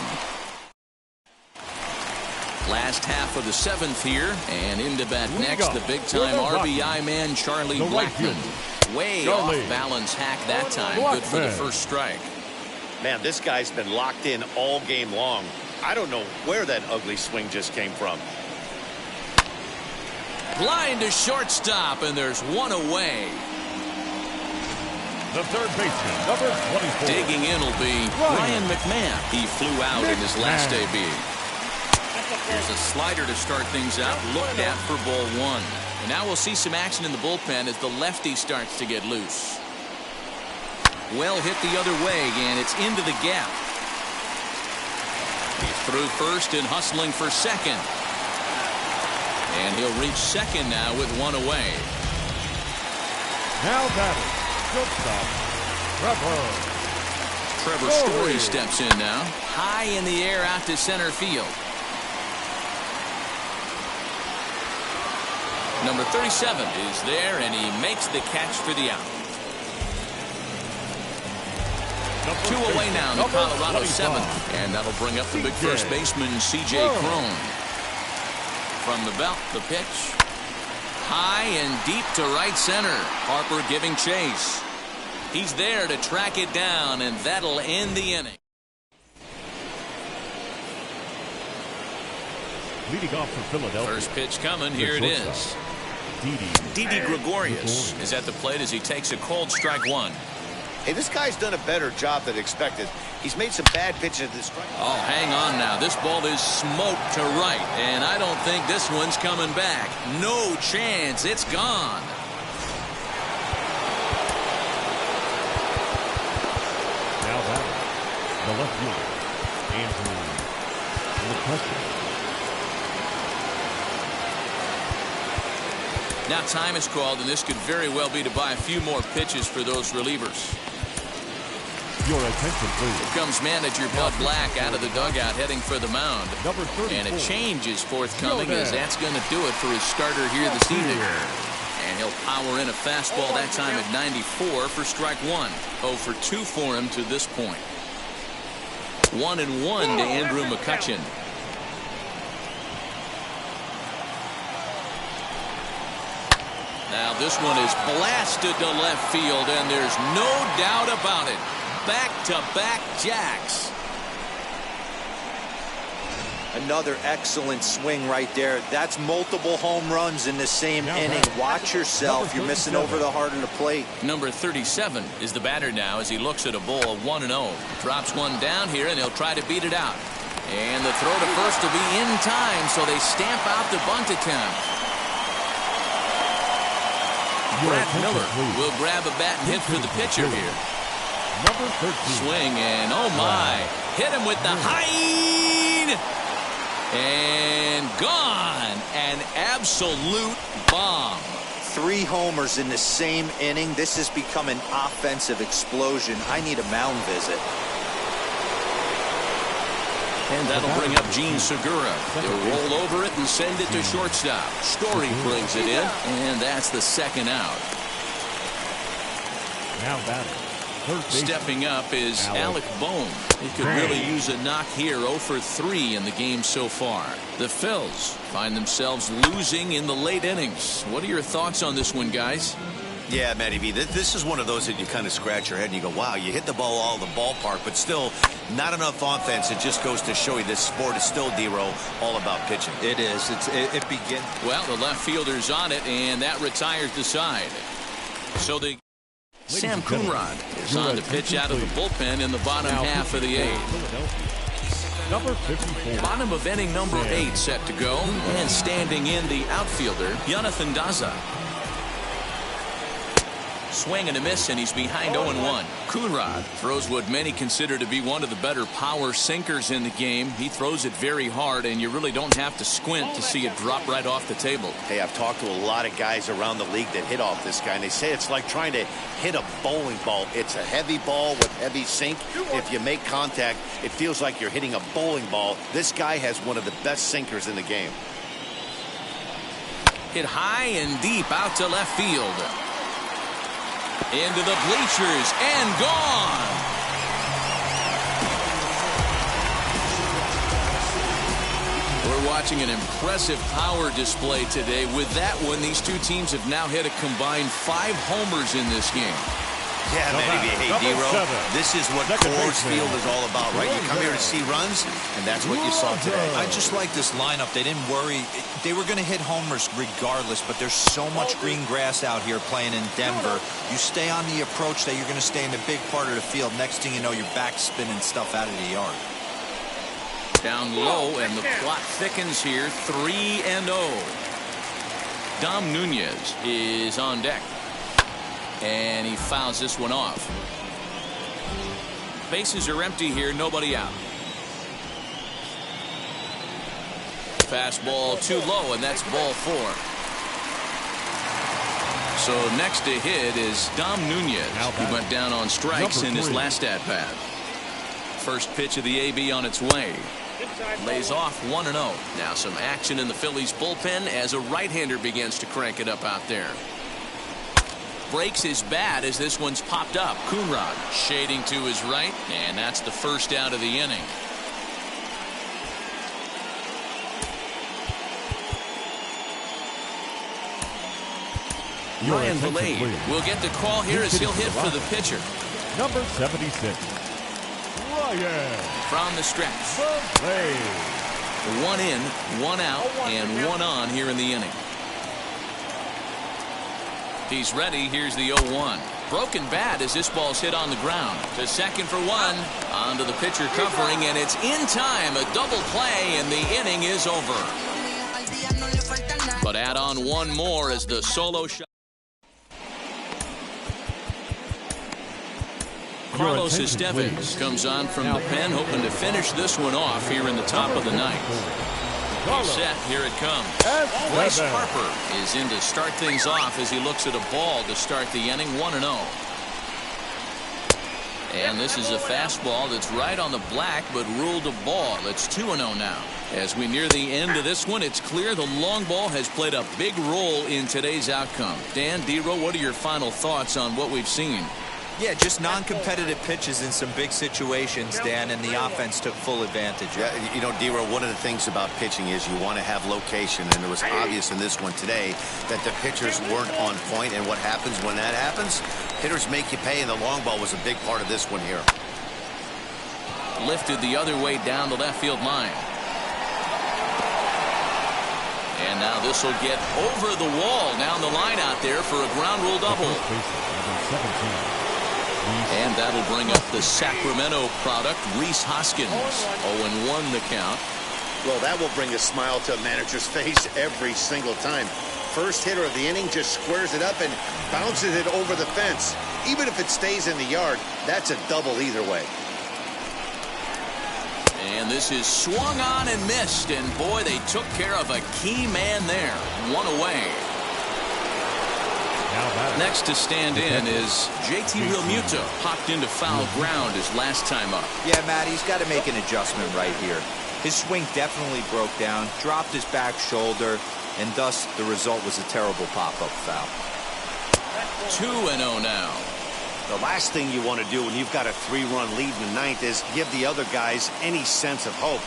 Speaker 1: Last half of the 7th here, and into bat next, the big-time RBI man, Charlie Blackman. Way off balance hack that time. Good for the first strike.
Speaker 2: Man, this guy's been locked in all game long. I don't know where that ugly swing just came from.
Speaker 1: Line to shortstop, and there's one away.
Speaker 3: The third baseman, number 24.
Speaker 1: Digging in will be Ryan McMahon. He flew out in his last AB. Here's a slider to start things out, looked at for ball 1. And now we'll see some action in the bullpen as the lefty starts to get loose. Well hit the other way, and it's into the gap. He's through first and hustling for second. And he'll reach second now with 1 away.
Speaker 3: Now batting, shortstop,
Speaker 1: Trevor Story steps in now. High in the air out to center field. Number 37 is there, and he makes the catch for the out. 2 away now in the Colorado 7th, and that'll bring up the big first baseman, C.J. Crone. From the belt, the pitch. High and deep to right center. Harper giving chase. He's there to track it down, and that'll end the inning.
Speaker 3: Leading off for Philadelphia.
Speaker 1: First pitch coming. Here it is. Didi Gregorius is at the plate as he takes a cold strike 1.
Speaker 2: Hey, this guy's done a better job than expected. He's made some bad pitches at this strike.
Speaker 1: Oh, hang on now. This ball is smoked to right, and I don't think this one's coming back. No chance. It's gone.
Speaker 3: Now that the left fielder, Andrew McCutcheon.
Speaker 1: Now time is called, and this could very well be to buy a few more pitches for those relievers.
Speaker 3: Your attention, please.
Speaker 1: Here comes manager Bud Black out of the dugout heading for the mound.
Speaker 3: Number 34.
Speaker 1: And a change is forthcoming, as that's going to do it for his starter here this evening. And he'll power in a fastball that time at 94 for strike 1. 0 for 2 for him to this point. 1-1 to Andrew McCutcheon. Now this one is blasted to left field, and there's no doubt about it. Back-to-back jacks.
Speaker 4: Another excellent swing right there. That's multiple home runs in the same inning. Watch yourself. You're missing over the heart of the plate.
Speaker 1: Number 37 is the batter now as he looks at a ball of 1-0. Drops one down here, and he'll try to beat it out. And the throw to first will be in time, so they stamp out the bunt attempt. Brad Miller will grab a bat and hit for the pitcher here.
Speaker 3: Number 13.
Speaker 1: Swing, and oh my. Hit him with the high. And gone. An absolute bomb.
Speaker 4: 3 homers in the same inning. This has become an offensive explosion. I need a mound visit.
Speaker 1: And that'll bring up Gene Segura. He'll roll over it and send it to shortstop. Story brings it in, and that's the second out.
Speaker 3: Now batting.
Speaker 1: Stepping up is Alec Bohm. He could really use a knock here. 0 for 3 in the game so far. The Phils find themselves losing in the late innings. What are your thoughts on this one, guys?
Speaker 2: Yeah, Matty B, this is one of those that you kind of scratch your head and you go, wow, you hit the ball all the ballpark, but still not enough offense. It just goes to show you this sport is still, D-Row, all about pitching.
Speaker 4: It is. It begins.
Speaker 1: Well, the left fielder's on it, and that retires the side. So Sam Coonrod is on to pitch out of the bullpen in the bottom half of the 8th.
Speaker 3: Number 54.
Speaker 1: Bottom of inning number 8 set to go, and standing in the outfielder, Jonathan Daza. Swing and a miss, and he's behind 0-1. Coonrod throws what many consider to be one of the better power sinkers in the game. He throws it very hard, and you really don't have to squint to see it drop right off the table.
Speaker 2: Hey, I've talked to a lot of guys around the league that hit off this guy, and they say it's like trying to hit a bowling ball. It's a heavy ball with heavy sink. If you make contact, it feels like you're hitting a bowling ball. This guy has one of the best sinkers in the game.
Speaker 1: Hit high and deep out to left field. Into the bleachers and gone. We're watching an impressive power display today. With that one, these two teams have now hit a combined 5 homers in this game.
Speaker 2: Yeah, Matty, hey, D-Row, this is what Coors Field is all about, right? You come here to see runs, and that's what you saw today.
Speaker 4: I just like this lineup. They didn't worry. They were going to hit homers regardless, but there's so much green grass out here playing in Denver. You stay on the approach that you're going to stay in the big part of the field. Next thing you know, you're back spinning stuff out of the yard.
Speaker 1: Down low, and the plot thickens here. 3-0. Dom Nunez is on deck. And he fouls this one off. Bases are empty here, nobody out. Fastball too low, and that's ball 4. So next to hit is Dom Nunez. He went down on strikes in his last at-bat. First pitch of the AB on its way. Lays off 1-0. Now some action in the Phillies bullpen as a right-hander begins to crank it up out there. Breaks his bat as this one's popped up. Coonrod shading to his right, and that's the first out of the inning. Ryan Valade will get the call here as he'll hit for the pitcher.
Speaker 3: Number 76. Ryan.
Speaker 1: From the stretch. 1 in, 1 out, and 1 on here in the inning. He's ready. Here's the 0-1. Broken bat as this ball's hit on the ground. To second for 1. Onto the pitcher covering, and it's in time. A double play, and the inning is over. But add on 1 more as the solo shot. Carlos Estevez comes on from the pen, hoping to finish this one off here in the top of the 9th. He's set. Here it comes. Bryce Harper is in to start things off as he looks at a ball to start the inning. 1-0. And this is a fastball that's right on the black, but ruled a ball. It's 2-0 now. As we near the end of this one, it's clear the long ball has played a big role in today's outcome. Dan, D-Row, what are your final thoughts on what we've seen?
Speaker 4: Yeah, just non-competitive pitches in some big situations, Dan, and the offense took full advantage.
Speaker 2: Yeah, you know, D-Row, one of the things about pitching is you want to have location, and it was obvious in this one today that the pitchers weren't on point, and what happens when that happens? Hitters make you pay, and the long ball was a big part of this one here.
Speaker 1: Lifted the other way down the left field line. And now this will get over the wall down the line out there for a ground rule double. And that'll bring up the Sacramento product, Rhys Hoskins. 0-1 the count.
Speaker 2: Well, that will bring a smile to a manager's face every single time. First hitter of the inning just squares it up and bounces it over the fence. Even if it stays in the yard, that's a double either way.
Speaker 1: And this is swung on and missed. And boy, they took care of a key man there. 1 away. Next to stand in is JT Realmuto. Popped into foul ground his last time up.
Speaker 4: Yeah, Matt, he's got to make an adjustment right here. His swing definitely broke down, dropped his back shoulder, and thus the result was a terrible pop-up foul.
Speaker 1: 2-0 now.
Speaker 2: The last thing you want to do when you've got a 3-run lead in the ninth is give the other guys any sense of hope.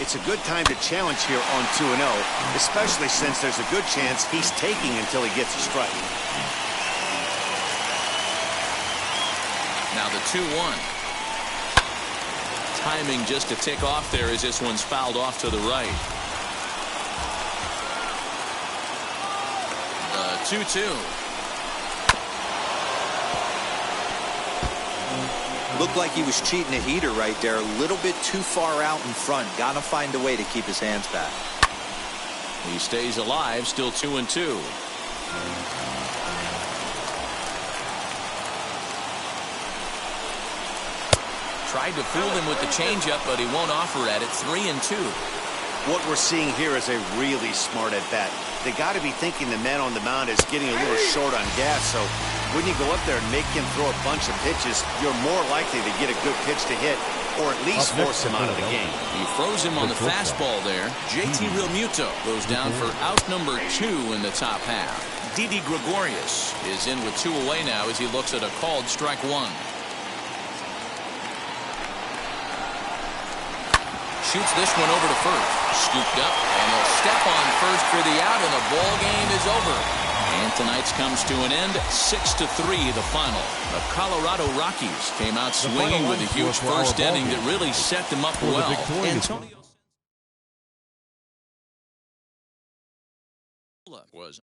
Speaker 2: It's a good time to challenge here on 2-0, especially since there's a good chance he's taking until he gets a strike.
Speaker 1: Now the 2-1. Timing just a tick off there as this one's fouled off to the right. The 2-2.
Speaker 4: Looked like he was cheating a heater right there. A little bit too far out in front. Got to find a way to keep his hands back.
Speaker 1: He stays alive, still 2-2. Tried to fool him with the changeup, but he won't offer at it. 3-2.
Speaker 2: What we're seeing here is a really smart at-bat. They got to be thinking the man on the mound is getting a little short on gas, so when you go up there and make him throw a bunch of pitches, you're more likely to get a good pitch to hit, or at least force him out of the game.
Speaker 1: He froze him on the fastball there. JT Realmuto goes down for out number 2 in the top half. Didi Gregorius is in with 2 away now as he looks at a called strike 1. Shoots this one over to first. Scooped up, and he'll step on first for the out, and the ball game is over. And tonight's comes to an end. 6-3 the final. The Colorado Rockies came out swinging with a huge first inning that really set them up well. Antonio was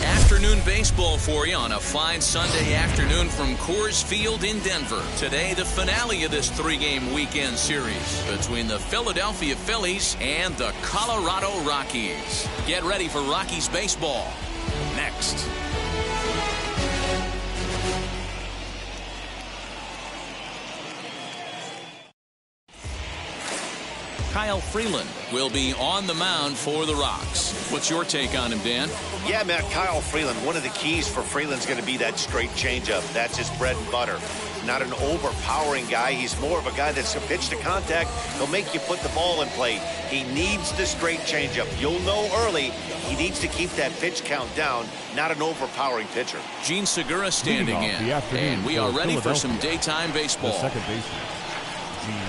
Speaker 1: Afternoon baseball for you on a fine Sunday afternoon from Coors Field in Denver. Today, the finale of this three-game weekend series between the Philadelphia Phillies and the Colorado Rockies. Get ready for Rockies baseball next. Kyle Freeland will be on the mound for the Rocks. What's your take on him, Dan?
Speaker 2: Yeah, man, Kyle Freeland, one of the keys for Freeland's going to be that straight changeup. That's his bread and butter. Not an overpowering guy. He's more of a guy that's a pitch to contact. He'll make you put the ball in play. He needs the straight changeup. You'll know early he needs to keep that pitch count down. Not an overpowering pitcher.
Speaker 1: Gene Segura standing in. And we are ready for some daytime baseball.
Speaker 3: The second baseman, Gene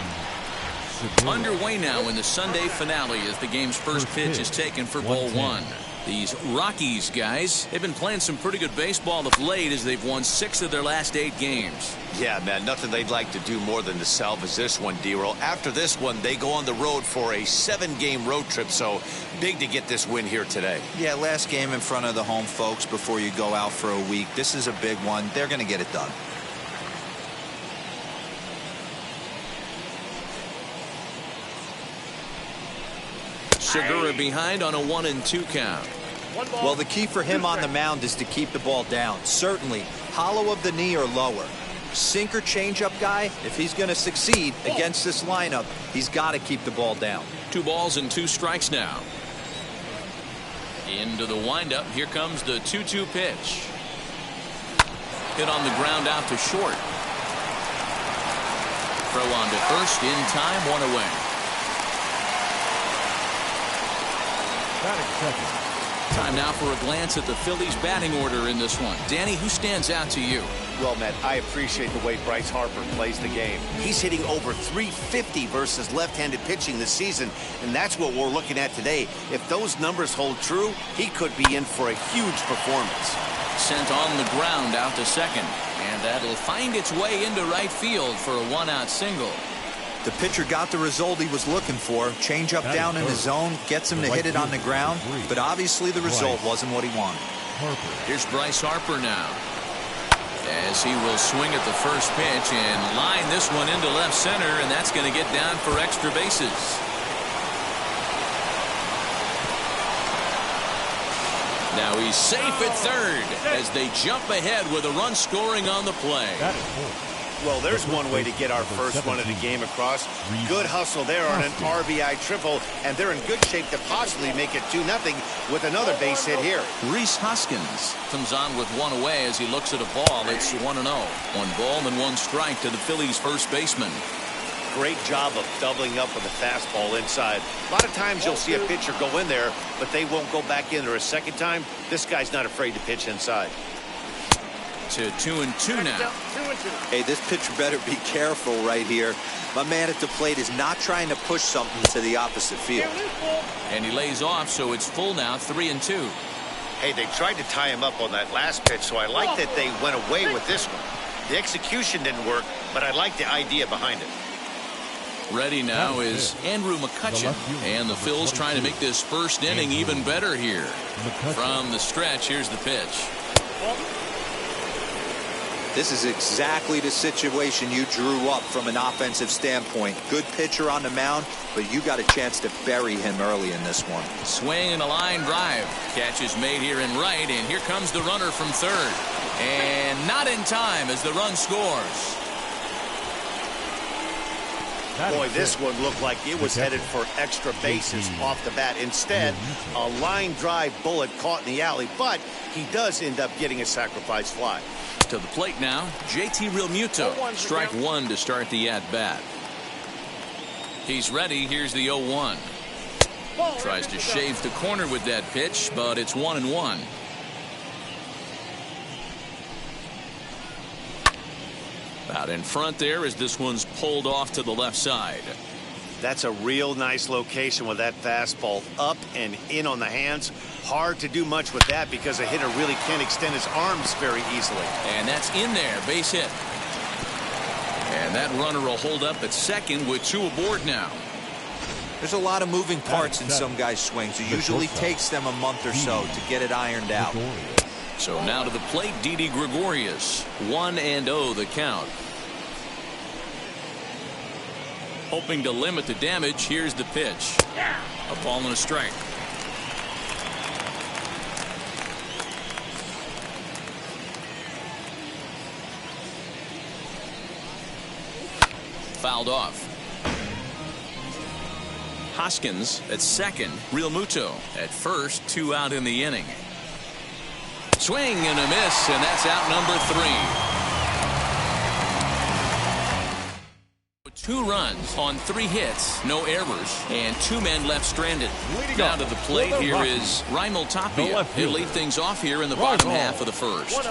Speaker 3: Segura.
Speaker 1: Underway now in the Sunday finale as the game's first pitch is taken for ball one. These Rockies guys, they've been playing some pretty good baseball of late as they've won 6 of their last 8 games.
Speaker 2: Yeah, man, nothing they'd like to do more than to salvage this one, D-Roll. After this one, they go on the road for a 7-game road trip, so big to get this win here today.
Speaker 4: Yeah, last game in front of the home folks before you go out for a week. This is a big one. They're going to get it done.
Speaker 1: Segura behind on a 1-2 count.
Speaker 4: Well, the key for him on the mound is to keep the ball down. Certainly, hollow of the knee or lower. Sinker changeup guy, if he's going to succeed against this lineup, he's got to keep the ball down.
Speaker 1: 2 balls and 2 strikes now. Into the windup. Here comes the 2-2 pitch. Hit on the ground out to short. Throw on to first in time, 1 away. Time now for a glance at the Phillies batting order in this one. Danny, who stands out to you?
Speaker 2: Well, Matt, I appreciate the way Bryce Harper plays the game. He's hitting over .350 versus left-handed pitching this season, and that's what we're looking at today. If those numbers hold true, he could be in for a huge performance.
Speaker 1: Sent on the ground out to second, and that'll find its way into right field for a 1-out single.
Speaker 4: The pitcher got the result he was looking for. Change up down in the zone, gets him to hit it on the ground, but obviously the result wasn't what he wanted.
Speaker 1: Here's Bryce Harper now, as he will swing at the first pitch and line this one into left center, and that's going to get down for extra bases. Now he's safe at third as they jump ahead with a run scoring on the play.
Speaker 2: Well, there's one way to get our first run of the game across. Good hustle there on an RBI triple, and they're in good shape to possibly make it 2-0 with another base hit here.
Speaker 1: Rhys Hoskins comes on with 1 away as he looks at a ball. It's 1-0. 1 ball and 1 strike to the Phillies' first baseman.
Speaker 2: Great job of doubling up with a fastball inside. A lot of times you'll see a pitcher go in there, but they won't go back in there a second time. This guy's not afraid to pitch inside.
Speaker 1: To 2-2 now.
Speaker 4: Hey, this pitcher better be careful right here. My man at the plate is not trying to push something to the opposite field.
Speaker 1: And he lays off, so it's full now, 3-2.
Speaker 2: Hey, they tried to tie him up on that last pitch, so I like that they went away with this one. The execution didn't work, but I like the idea behind it.
Speaker 1: Ready now is Andrew McCutchen, and the Phils trying to make this first inning even better here. From the stretch, here's the pitch.
Speaker 4: This is exactly the situation you drew up from an offensive standpoint. Good pitcher on the mound, but you got a chance to bury him early in this one.
Speaker 1: Swing and a line drive. Catch is made here in right, and here comes the runner from third. And not in time as the run scores.
Speaker 2: Boy, this one looked like it was headed for extra bases off the bat. Instead, a line drive bullet caught in the alley, but he does end up getting a sacrifice fly.
Speaker 1: To the plate now, JT Realmuto. Strike 1 to start the at-bat. He's ready. Here's the 0-1. Tries to shave the corner with that pitch, but it's 1-1. Out in front there as this one's pulled off to the left side.
Speaker 2: That's a real nice location with that fastball up and in on the hands. Hard to do much with that because a hitter really can't extend his arms very easily.
Speaker 1: And that's in there, base hit. And that runner will hold up at second with 2 aboard now.
Speaker 4: There's a lot of moving parts in some guys' swings. It usually takes them a month or so to get it ironed out.
Speaker 1: So now to the plate, Didi Gregorius. 1-0 the count. Hoping to limit the damage. Here's the pitch. A ball and a strike. Fouled off. Hoskins at second. Real Muto at first. 2 out in the inning. Swing and a miss, and that's out number 3. 2 runs on 3 hits, no errors, and 2 men left stranded. Now to the plate, here is Raimel Tapia. He'll lead things off here in the bottom half of the first.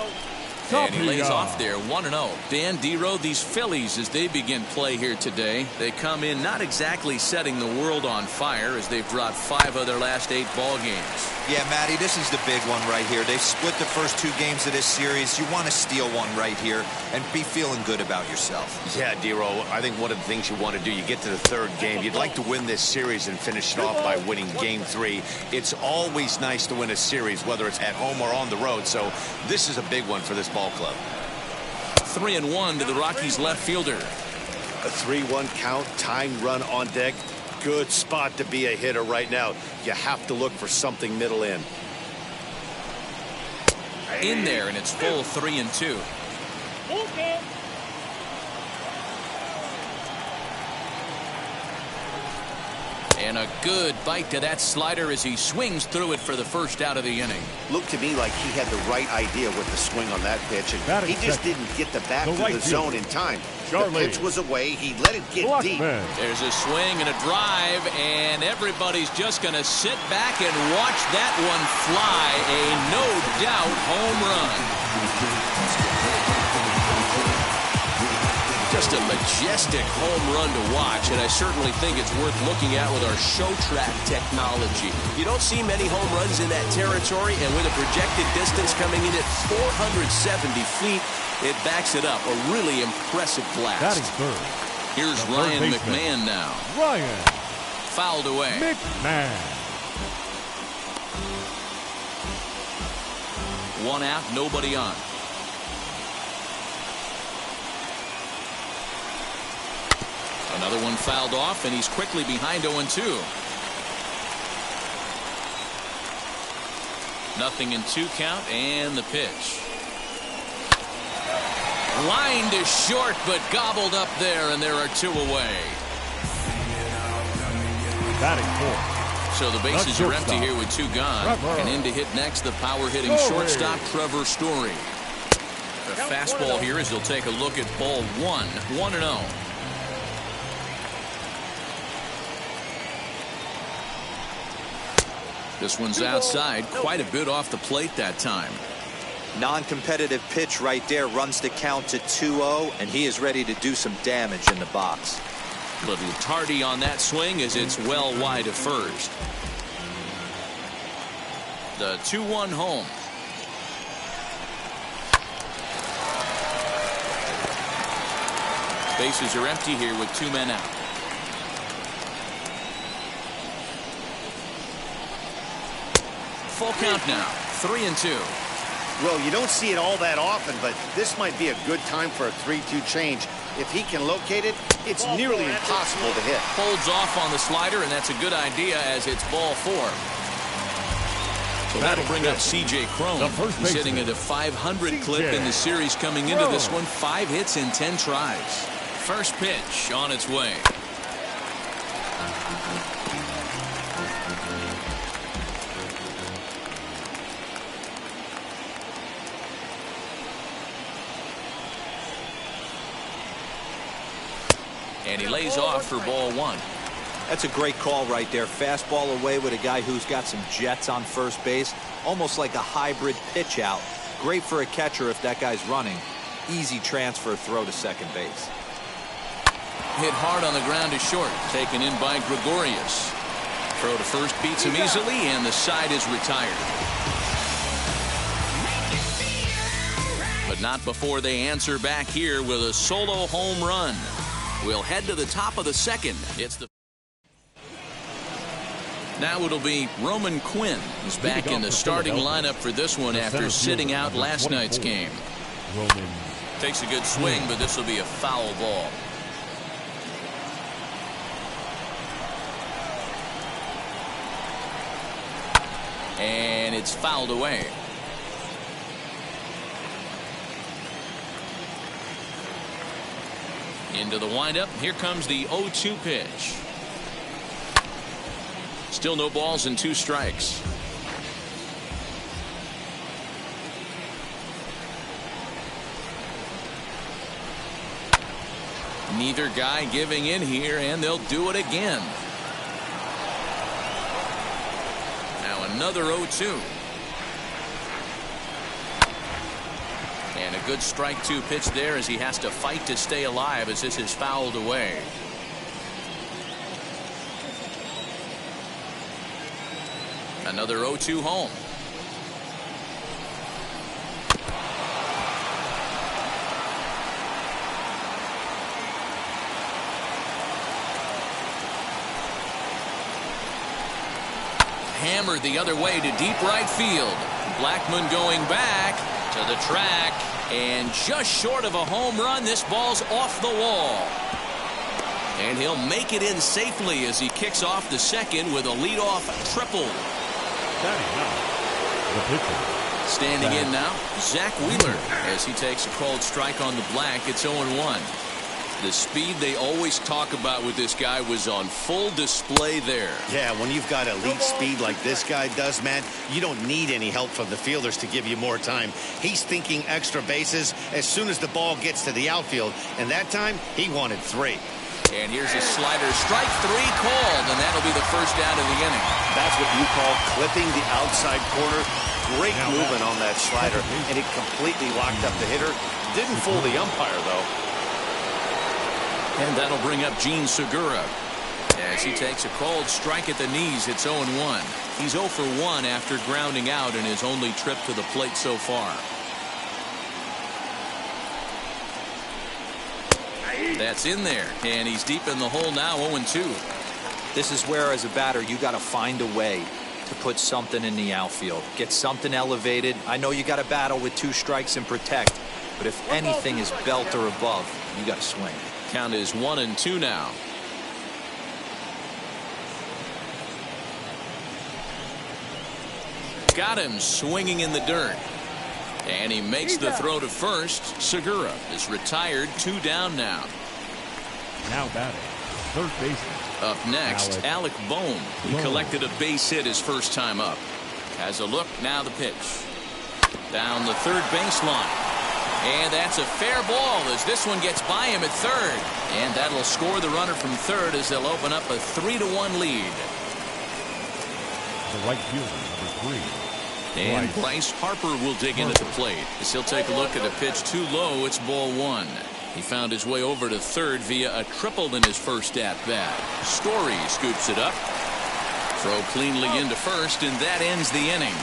Speaker 1: And he lays off there, 1-0. Dan Dero, these Phillies, as they begin play here today, they come in not exactly setting the world on fire as they've dropped 5 of their last 8 ball games.
Speaker 4: Yeah, Matty, this is the big one right here. They've split the first 2 games of this series. You want to steal one right here and be feeling good about yourself.
Speaker 2: Yeah, Dero, I think one of the things you want to do, you get to the 3rd game, you'd like to win this series and finish it off by winning game 3. It's always nice to win a series, whether it's at home or on the road, so this is a big one for this ball club.
Speaker 1: 3-1 to the Rockies left fielder.
Speaker 2: A 3-1 count, tying run on deck. Good spot to be a hitter right now. You have to look for something middle in.
Speaker 1: In there, and it's full 3-2. And a good bite to that slider as he swings through it for the first out of the inning.
Speaker 2: Looked to me like he had the right idea with the swing on that pitch, and he just didn't get the bat to the zone in time. The pitch was away. He let it get deep.
Speaker 1: There's a swing and a drive, and everybody's just going to sit back and watch that one fly. A no-doubt home run. Just a majestic home run to watch, and I certainly think it's worth looking at with our show track technology. You don't see many home runs in that territory, and with a projected distance coming in at 470 feet, it backs it up. A really impressive blast.
Speaker 3: Batting third.
Speaker 1: Here's Ryan McMahon now.
Speaker 3: Ryan.
Speaker 1: Fouled away.
Speaker 3: McMahon.
Speaker 1: 1 out, nobody on. Another one fouled off, and he's quickly behind 0-2. 0-2 count, and the pitch. Line to short, but gobbled up there, and there are 2 away.
Speaker 3: Batting fourth.
Speaker 1: So the bases are empty here with 2 gone. And in to hit next, the power-hitting shortstop, Trevor Story. The fastball here as he'll take a look at ball 1. 1-0. This one's outside, quite a bit off the plate that time.
Speaker 4: Non-competitive pitch right there, runs the count to 2-0, and he is ready to do some damage in the box.
Speaker 1: Little tardy on that swing as it's well wide of first. The 2-1 home. Bases are empty here with 2 men out. Full count now, 3-2.
Speaker 2: Well, you don't see it all that often, but this might be a good time for a 3-2 change. If he can locate it, it's nearly impossible to hit.
Speaker 1: Holds off on the slider, and that's a good idea as it's ball 4. So that'll bring up C.J. Cron. He's hitting at a 500 clip in the series coming into this one. 5 hits in 10 tries. First pitch on its way. And he lays off for ball 1.
Speaker 4: That's a great call right there. Fastball away with a guy who's got some jets on first base. Almost like a hybrid pitch out. Great for a catcher if that guy's running. Easy transfer throw to second base.
Speaker 1: Hit hard on the ground to short. Taken in by Gregorius. Throw to first beats him easily, and the side is retired. But not before they answer back here with a solo home run. We'll head to the top of the second. Now it'll be Roman Quinn, who's back in the starting lineup for this one after sitting out last night's game. Takes a good swing, but this will be a foul ball. And it's fouled away. Into the windup. Here comes the 0-2 pitch. Still no balls and 2 strikes. Neither guy giving in here, and they'll do it again. Now another 0-2. And a good strike 2 pitch there as he has to fight to stay alive as this is fouled away. Another 0-2 home. Hammered the other way to deep right field. Blackmon going back to the track, and just short of a home run. This ball's off the wall. And he'll make it in safely as he kicks off the second with a leadoff triple. Standing in now, Zach Wheeler, as he takes a called strike on the black. It's 0-1. The speed they always talk about with this guy was on full display there.
Speaker 2: Yeah, when you've got elite speed like this guy does, man, you don't need any help from the fielders to give you more time. He's thinking extra bases as soon as the ball gets to the outfield, and that time he wanted 3.
Speaker 1: And here's a slider, strike 3 called, and that'll be the first out of the inning.
Speaker 2: That's what you call clipping the outside corner. Great movement on that slider, and it completely locked up the hitter. Didn't fool the umpire, though.
Speaker 1: And that'll bring up Gene Segura as he takes a called strike at the knees. It's 0-1. He's 0 for 1 after grounding out in his only trip to the plate so far. That's in there, and he's deep in the hole now. 0-2.
Speaker 4: This is where, as a batter, you got to find a way to put something in the outfield, get something elevated. I know you got to battle with 2 strikes and protect, but if anything is belt or above, you got to swing.
Speaker 1: Count is 1-2 now. Got him swinging in the dirt. And he makes the throw to first. Segura is retired. 2 down now.
Speaker 3: Now batting, third baseman.
Speaker 1: Up next, Alec Bohm, who collected a base hit his first time up. Has a look, now the pitch. Down the third baseline. And that's a fair ball as this one gets by him at third. And that'll score the runner from third as they'll open up a 3-1 lead.
Speaker 3: The right fielder, number 3.
Speaker 1: And Bryce Harper will dig into the plate as he'll take a look at a pitch too low. It's ball 1. He found his way over to third via a triple in his first at-bat. Story scoops it up. Throw cleanly into first, and that ends the inning.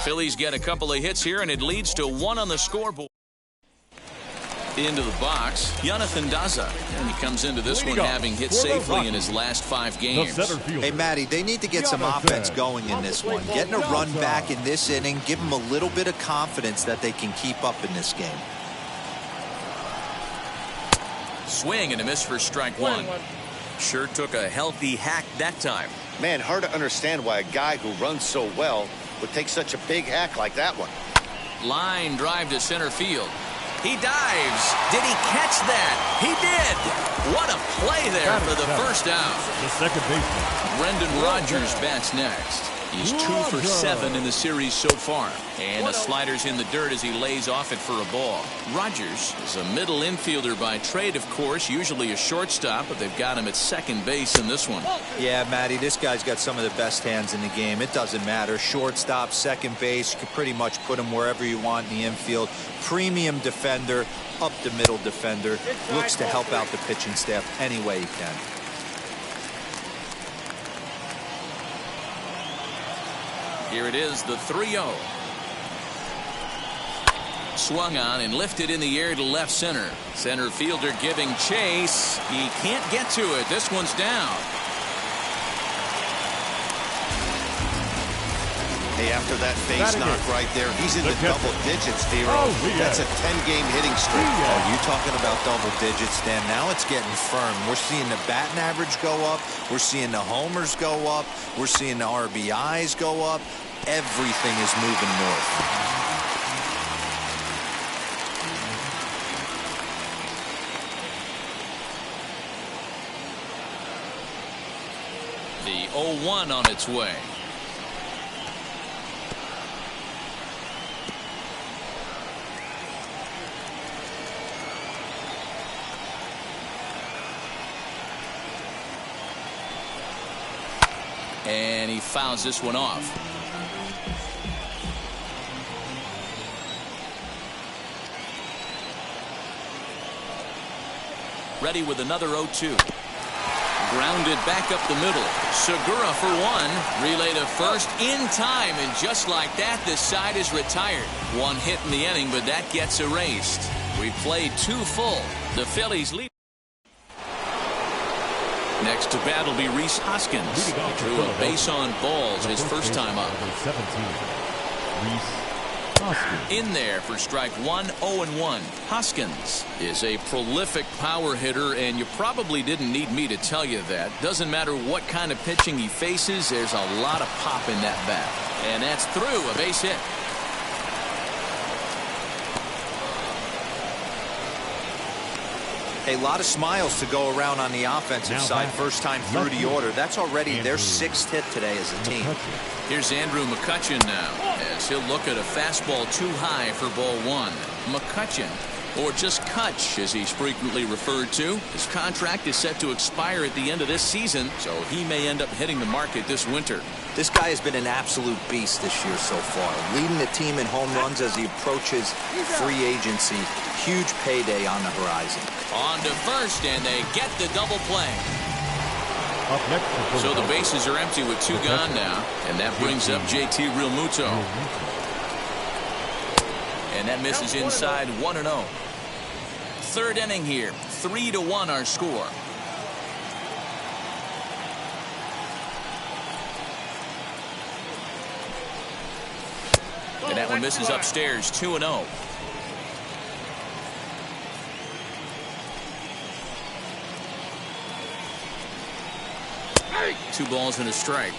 Speaker 1: Phillies get a couple of hits here, and it leads to 1 on the scoreboard. Into the box, Jonathan Daza. And he comes into this one having hit safely in his last 5 games.
Speaker 4: Hey, Matty, they need to get some offense going in this one. Getting a run back in this inning, give them a little bit of confidence that they can keep up in this game.
Speaker 1: Swing and a miss for strike 1. Sure took a healthy hack that time.
Speaker 2: Man, hard to understand why a guy who runs so well would take such a big hack like that one.
Speaker 1: Line drive to center field. He dives. Did he catch that? He did. What a play there for the first out.
Speaker 3: The second baseman.
Speaker 1: Brendan Rodgers bats next. He's 2 for 7 in the series so far. And the slider's in the dirt as he lays off it for a ball. Rogers is a middle infielder by trade, of course, usually a shortstop, but they've got him at second base in this one.
Speaker 4: Yeah, Matty, this guy's got some of the best hands in the game. It doesn't matter. Shortstop, second base, you can pretty much put him wherever you want in the infield. Premium defender, up the middle defender. Looks to help out the pitching staff any way he can.
Speaker 1: Here it is, the 3-0. Swung on and lifted in the air to left center. Center fielder giving chase. He can't get to it. This one's down.
Speaker 2: Hey, after that face knock right there, he's in the double digits, Theo. That's a 10-game hitting streak.
Speaker 4: Oh, you talking about double digits, Dan? Now it's getting firm. We're seeing the batting average go up. We're seeing the homers go up. We're seeing the RBIs go up. Everything is moving north.
Speaker 1: The 0-1 on its way. And he fouls this one off. Ready with another 0-2. Grounded back up the middle. Segura for one. Relay to first in time. And just like that, this side is retired. One hit in the inning, but that gets erased. We've played 2 full. The Phillies lead. Next to bat will be Rhys Hoskins. He drew a base on balls his first time up. In there for strike 1, 0-1. Hoskins is a prolific power hitter, and you probably didn't need me to tell you that. Doesn't matter what kind of pitching he faces, there's a lot of pop in that bat. And that's through, a base hit.
Speaker 4: A lot of smiles to go around on the offensive side. First time through the order. That's already their 6th hit today as a team.
Speaker 1: Here's Andrew McCutchen now, as he'll look at a fastball too high for ball 1. McCutchen, or just Kutch as he's frequently referred to. His contract is set to expire at the end of this season, so he may end up hitting the market this winter.
Speaker 4: This guy has been an absolute beast this year so far, leading the team in home runs as he approaches free agency. Huge payday on the horizon.
Speaker 1: On to first, and they get the double play.
Speaker 3: Up next,
Speaker 1: so the bases are empty with 2 gone now, and that brings up JT Realmuto. And that misses inside 1-0. 3rd inning here, 3-1 our score. And that one misses upstairs, 2-0. 2 balls and a strike.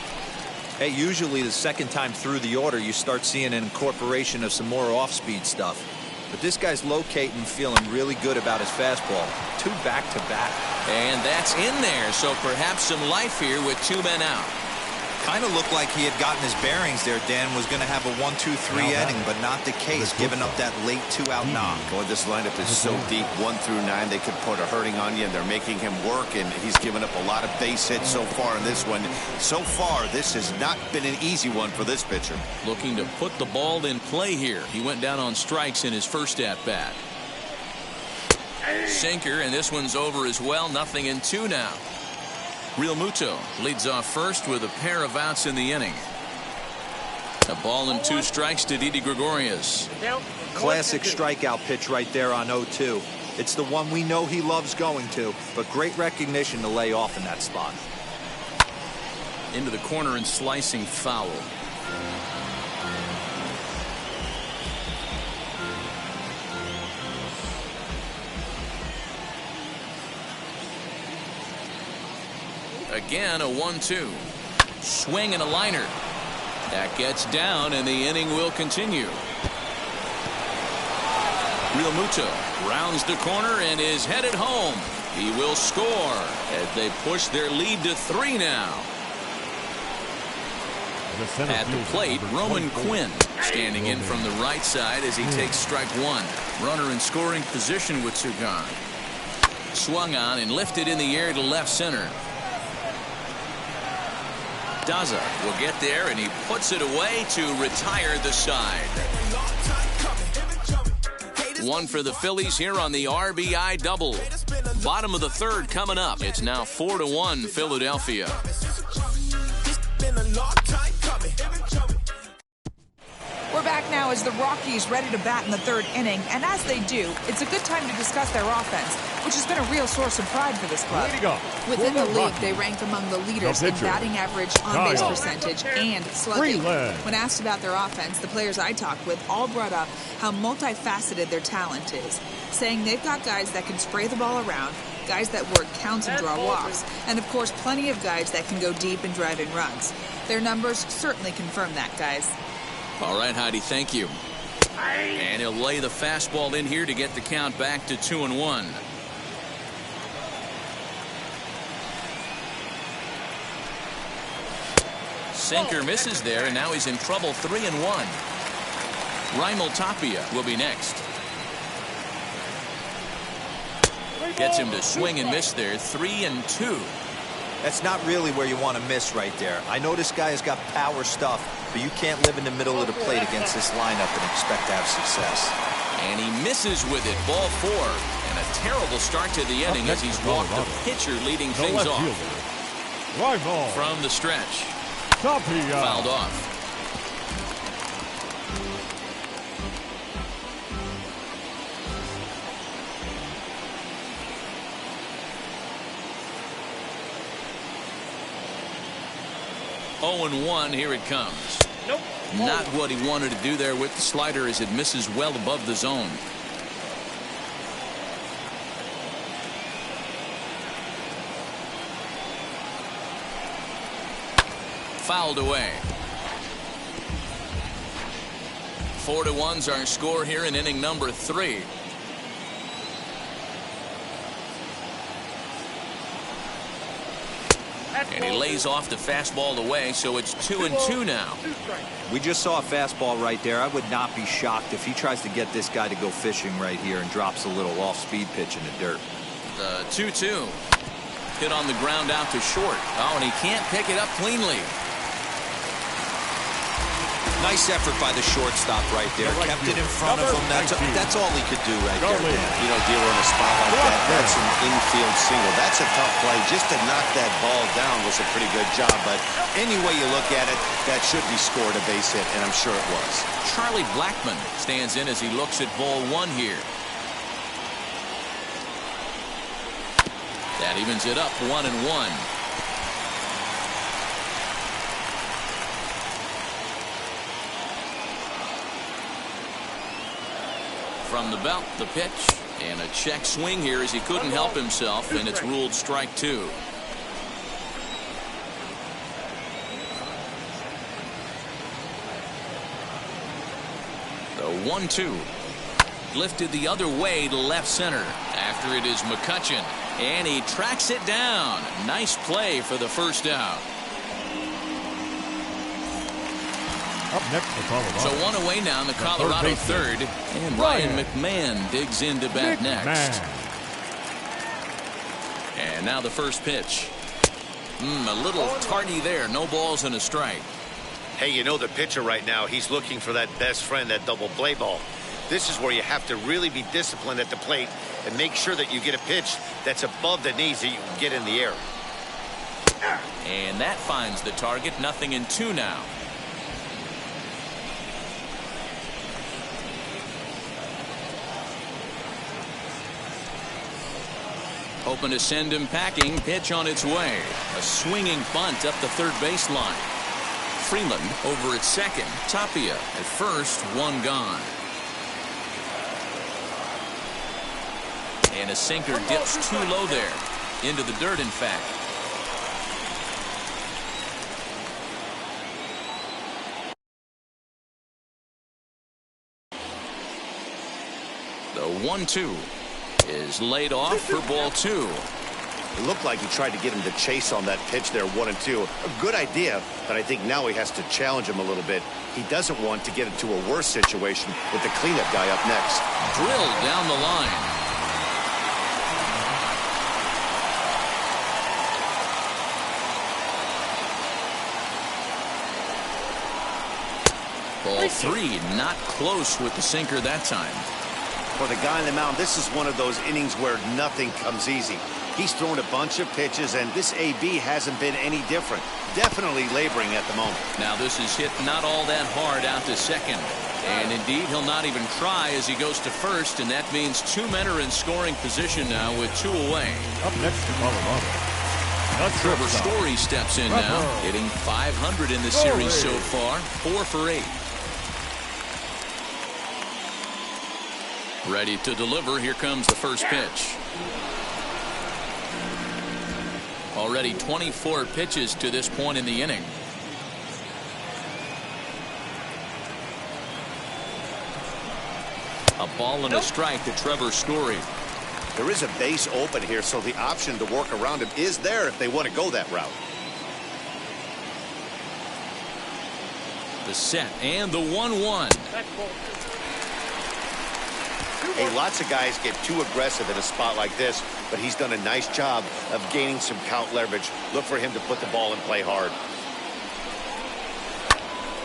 Speaker 4: Hey, usually the second time through the order, you start seeing an incorporation of some more off-speed stuff. But this guy's locating, feeling really good about his fastball. 2 back-to-back.
Speaker 1: And that's in there, so perhaps some life here with 2 men out.
Speaker 4: Kind of looked like he had gotten his bearings there. Dan was going to have a 1-2-3 inning, but not the case, giving up that late 2-out knock.
Speaker 2: Boy, this lineup is so deep, 1 through 9. They could put a hurting on you, and they're making him work, and he's given up a lot of base hits so far in this one. So far, this has not been an easy one for this pitcher.
Speaker 1: Looking to put the ball in play here. He went down on strikes in his first at-bat. Sinker, and this one's over as well. 0-2 now. Realmuto leads off first with a pair of outs in the inning. A ball and 2 strikes to Didi Gregorius.
Speaker 4: Classic strikeout pitch right there on 0-2. It's the one we know he loves going to, but great recognition to lay off in that spot.
Speaker 1: Into the corner and slicing foul. Again, a 1-2. Swing and a liner. That gets down, and the inning will continue. Realmuto rounds the corner and is headed home. He will score as they push their lead to 3 now. At the plate, Roman Quinn standing in from the right side as he takes strike one. Runner in scoring position with two gone. Swung on and lifted in the air to left center. Daza will get there, and he puts it away to retire the side. One for the Phillies here on the RBI double. Bottom of the third coming up. It's now 4-1 Philadelphia.
Speaker 5: We're back now as the Rockies ready to bat in the third inning, and as they do, it's a good time to discuss their offense, which has been a real source of pride for this club. Within the league, they rank among the leaders in batting average, on-base percentage, and slugging. When asked about their offense, the players I talked with all brought up how multifaceted their talent is, saying they've got guys that can spray the ball around, guys that work counts and draw walks, and of course plenty of guys that can go deep and drive in runs. Their numbers certainly confirm that, guys.
Speaker 1: All right, Heidi, thank you. And he'll lay the fastball in here to get the count back to 2-1. Sinker misses there, and now he's in trouble. 3-1. Raimel Tapia will be next. Gets him to swing and miss there. 3-2.
Speaker 4: That's not really where you want to miss right there. I know this guy has got power stuff, but you can't live in the middle of the plate against this lineup and expect to have success.
Speaker 1: And he misses with it. Ball 4. And a terrible start to the inning as he's walked the pitcher leading things off. From the stretch. Fouled off. Oh, 0-1, here it comes.
Speaker 3: Nope.
Speaker 1: Not what he wanted to do there with the slider as it misses well above the zone. Fouled away. 4-1's our score here in inning number 3. And he lays off the fastball away, so it's 2-2 now.
Speaker 4: We just saw a fastball right there. I would not be shocked if he tries to get this guy to go fishing right here and drops a little off-speed pitch in the dirt.
Speaker 1: 2-2. Hit on the ground out to short. Oh, and he can't pick it up cleanly.
Speaker 4: Nice effort by the shortstop right there. Kept it in front of him. That's all he could do right there, Dan.
Speaker 2: You know, dealer in a spot like that, that's an infield single. That's a tough play. Just to knock that ball down was a pretty good job. But any way you look at it, that should be scored a base hit, and I'm sure it was.
Speaker 1: Charlie Blackmon stands in as he looks at ball 1 here. That evens it up 1-1. From the belt, the pitch, and a check swing here as he couldn't help himself, and it's ruled strike 2. The 1-2 lifted the other way to left center. After it is McCutchen, and he tracks it down. Nice play for the first out.
Speaker 3: Up next for Colorado.
Speaker 1: So 1 away now in the Colorado third. And Ryan McMahon digs in to bat next. And now the first pitch. A little tardy there. No balls and a strike.
Speaker 2: Hey, you know the pitcher right now, he's looking for that best friend, that double play ball. This is where you have to really be disciplined at the plate and make sure that you get a pitch that's above the knees that you can get in the air.
Speaker 1: And that finds the target. 0-2 now. Hoping to send him packing. Pitch on its way. A swinging bunt up the third baseline. Freeland over at second. Tapia at first. 1 gone. And a sinker dips too low there. Into the dirt, in fact. The 1-2 is laid off for ball 2.
Speaker 2: It looked like he tried to get him to chase on that pitch there, 1-2. A good idea, but I think now he has to challenge him a little bit. He doesn't want to get into a worse situation with the cleanup guy up next.
Speaker 1: Drilled down the line. Ball 3, not close with the sinker that time.
Speaker 2: For the guy on the mound, this is one of those innings where nothing comes easy. He's thrown a bunch of pitches, and this AB hasn't been any different. Definitely laboring at the moment.
Speaker 1: Now this is hit not all that hard out to second. And indeed, he'll not even try as he goes to first, and that means 2 men are in scoring position now with 2 away.
Speaker 3: Up next to Colorado.
Speaker 1: Trevor Story steps in now, hitting .500 in the series so far, 4 for 8. Ready to deliver. Here comes the first pitch. Already 24 pitches to this point in the inning. A ball and a strike to Trevor Story.
Speaker 2: There is a base open here, so the option to work around him is there if they want to go that route.
Speaker 1: The set and the 1-1.
Speaker 2: Hey, lots of guys get too aggressive in a spot like this, but he's done a nice job of gaining some count leverage. Look for him to put the ball in play hard.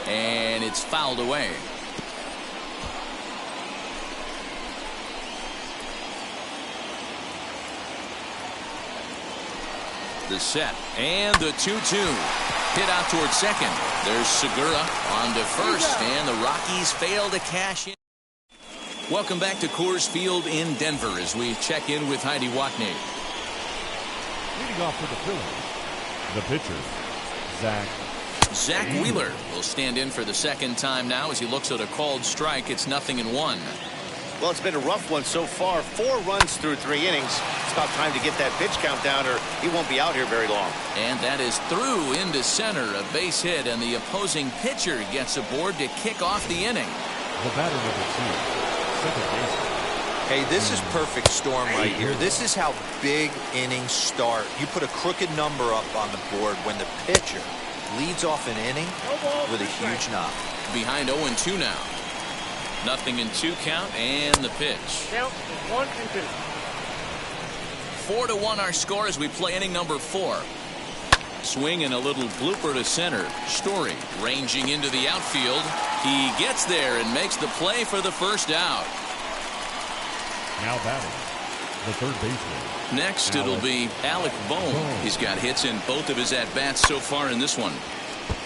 Speaker 1: And it's fouled away. The set and the 2-2. Hit out towards second. There's Segura on to first, and the Rockies fail to cash in. Welcome back to Coors Field in Denver as we check in with Heidi Watney.
Speaker 3: Leading off for the Phillies, the pitcher,
Speaker 1: Zach Wheeler will stand in for the second time now as he looks at a called strike. It's 0-1.
Speaker 2: Well, it's been a rough one so far. 4 runs through 3 innings. It's about time to get that pitch count down, or he won't be out here very long.
Speaker 1: And that is through into center, a base hit, and the opposing pitcher gets aboard to kick off the inning.
Speaker 3: The batter number 2.
Speaker 4: Hey, this is perfect storm right here. This is how big innings start. You put a crooked number up on the board when the pitcher leads off an inning with a huge knock.
Speaker 1: Behind 0-2 now. 0-2 count and the pitch. 4-1 our score as we play inning number 4. Swing and a little blooper to center. Story ranging into the outfield. He gets there and makes the play for the first out.
Speaker 3: Now batting, the third baseman.
Speaker 1: Next, it'll be Alec Bohm. He's got hits in both of his at-bats so far in this one.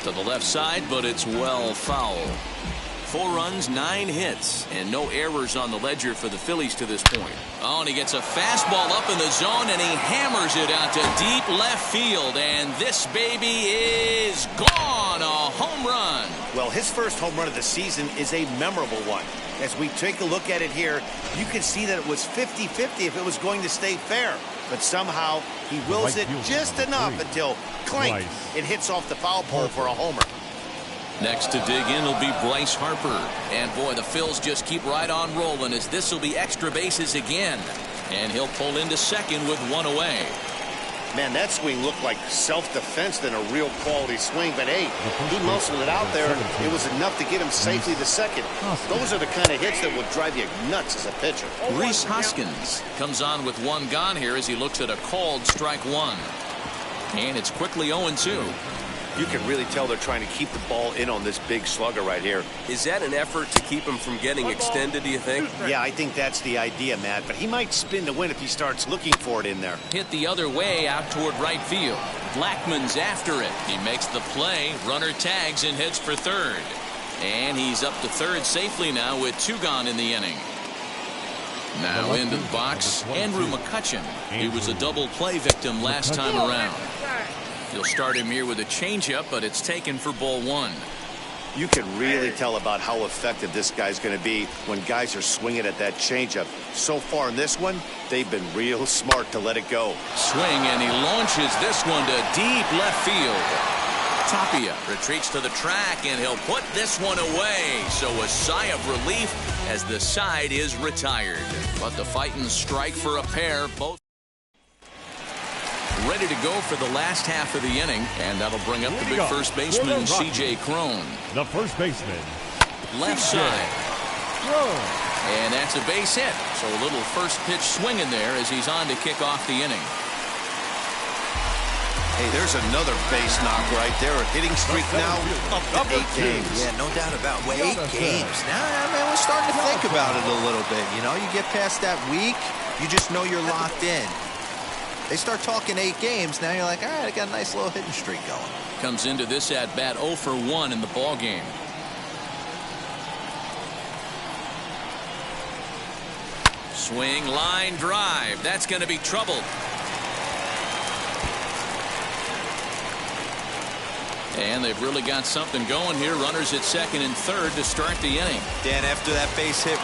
Speaker 1: To the left side, but it's well foul. 4 runs, 9 hits, and no errors on the ledger for the Phillies to this point. Oh, and he gets a fastball up in the zone, and he hammers it out to deep left field, and this baby is gone. A home run.
Speaker 2: Well, his first home run of the season is a memorable one. As we take a look at it here, you can see that it was 50-50 if it was going to stay fair. But somehow he wills it just enough until, clank, it hits off the foul pole for a homer.
Speaker 1: Next to dig in will be Bryce Harper. And boy, the Phils just keep right on rolling as this will be extra bases again. And he'll pull into second with 1 away.
Speaker 2: Man, that swing looked like self-defense than a real quality swing. But hey, he muscled it out there. It was enough to get him safely to second. Those are the kind of hits that will drive you nuts as a pitcher.
Speaker 1: Rhys Hoskins comes on with 1 gone here as he looks at a called strike 1. And it's quickly 0-2.
Speaker 2: You can really tell they're trying to keep the ball in on this big slugger right here.
Speaker 6: Is that an effort to keep him from getting extended, do you think?
Speaker 2: Yeah, I think that's the idea, Matt. But he might spin the win if he starts looking for it in there.
Speaker 1: Hit the other way out toward right field. Blackman's after it. He makes the play. Runner tags and heads for third. And he's up to third safely now with 2 gone in the inning. Now into the box, Andrew McCutchen. He was a double play victim last time around. You'll start him here with a changeup, but it's taken for ball 1.
Speaker 2: You can really tell about how effective this guy's going to be when guys are swinging at that changeup. So far in this one, they've been real smart to let it go.
Speaker 1: Swing, and he launches this one to deep left field. Tapia retreats to the track, and he'll put this one away. So a sigh of relief as the side is retired. But the fighting strike for a pair, both. ready to go for the last half of the inning, and that'll bring up the big first baseman, C.J. Cron.
Speaker 3: The first baseman.
Speaker 1: Left side. And that's a base hit. So a little first pitch swing in there as he's on to kick off the inning.
Speaker 2: Hey, there's another base knock right there. A hitting streak now up to 8 games.
Speaker 4: Yeah, no doubt about it. 8 games. Now, I mean, we're starting to think about it a little bit. You know, you get past that week, you just know you're locked in. They start talking 8 games, now you're like, all right, I got a nice little hitting streak going.
Speaker 1: Comes into this at-bat 0 for 1 in the ball game. Swing, line, drive. That's going to be troubled. And they've really got something going here. Runners at second and third to start the inning.
Speaker 4: Dan, after that base hit...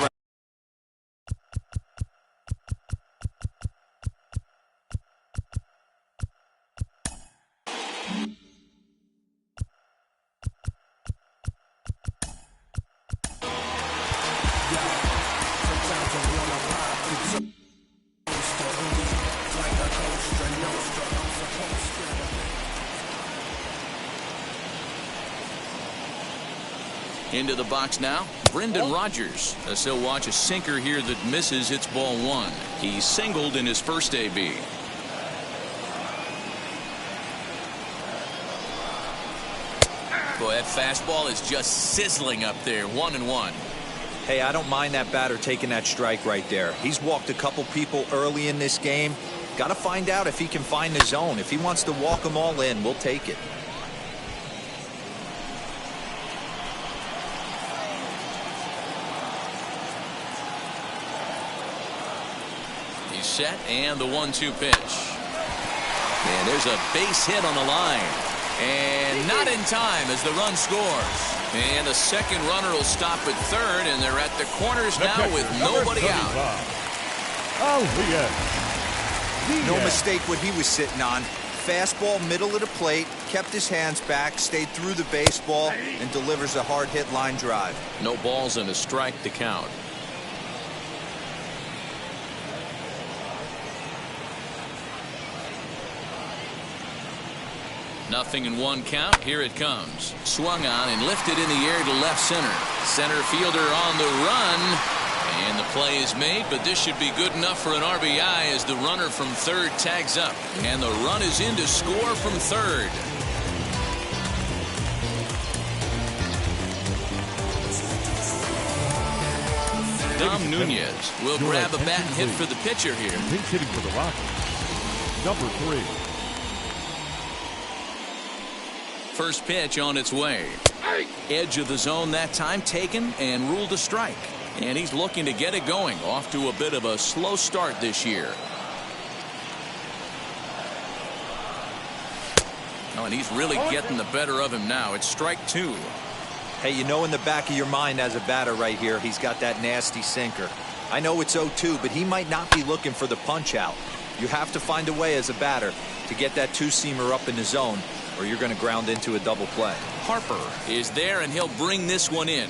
Speaker 1: Into the box now, Brendan Rodgers, as he'll watch a sinker here that misses. Hits ball 1. He singled in his first AB. Boy, that fastball is just sizzling up there. 1-1.
Speaker 4: Hey, I don't mind that batter taking that strike right there. He's walked a couple people early in this game. Got to find out if he can find the zone. If he wants to walk them all in, we'll take it.
Speaker 1: Set and the 1-2 pitch. And there's a base hit on the line. And not in time as the run scores. And the second runner will stop at third, and they're at the corners now with nobody out.
Speaker 4: No mistake what he was sitting on. Fastball middle of the plate, kept his hands back, stayed through the baseball, and delivers a hard hit line drive.
Speaker 1: No balls and a strike to count. Nothing in 1 count. Here it comes. Swung on and lifted in the air to left center. Center fielder on the run. And the play is made, but this should be good enough for an RBI as the runner from third tags up. And the run is in to score from third. Dom Nunez will grab a bat and hit for the pitcher here.
Speaker 3: Pinch hitting for the Rockies. Number 3.
Speaker 1: First pitch on its way. Edge of the zone that time taken and ruled a strike. And he's looking to get it going. Off to a bit of a slow start this year. Oh, and he's really getting the better of him now. It's strike 2.
Speaker 4: Hey, you know in the back of your mind as a batter right here, he's got that nasty sinker. I know it's 0-2, but he might not be looking for the punch out. You have to find a way as a batter to get that 2-seamer up in the zone, or you're going to ground into a double play.
Speaker 1: Harper is there, and he'll bring this one in.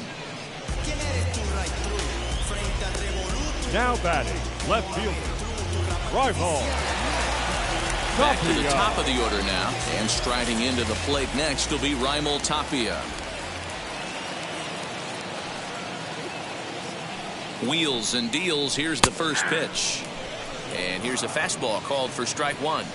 Speaker 3: Now batting, left fielder, drive ball.
Speaker 1: Back to the top of the order now, and striding into the plate next will be Raimel Tapia. Wheels and deals. Here's the first pitch. And here's a fastball called for strike 1.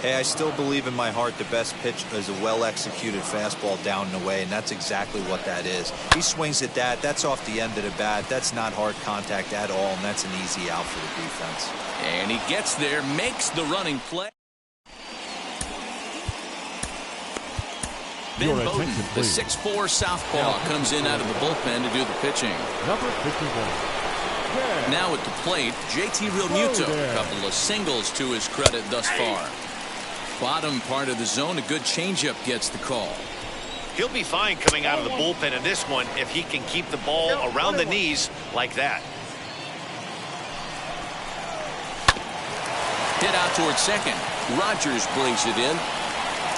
Speaker 4: Hey, I still believe in my heart the best pitch is a well-executed fastball down and away, and that's exactly what that is. He swings at that. That's off the end of the bat. That's not hard contact at all, and that's an easy out for the defense.
Speaker 1: And he gets there, makes the running play. Ben Bowden, the 6'4" southpaw, comes in out of the bullpen to do the pitching.
Speaker 3: Number 51. Yeah.
Speaker 1: Now at the plate, JT Realmuto. A couple of singles to his credit thus far. Bottom part of the zone, a good changeup gets the call.
Speaker 2: He'll be fine coming out of the bullpen in this one if he can keep the ball around the knees like that.
Speaker 1: Hit out towards second. Rodgers brings it in.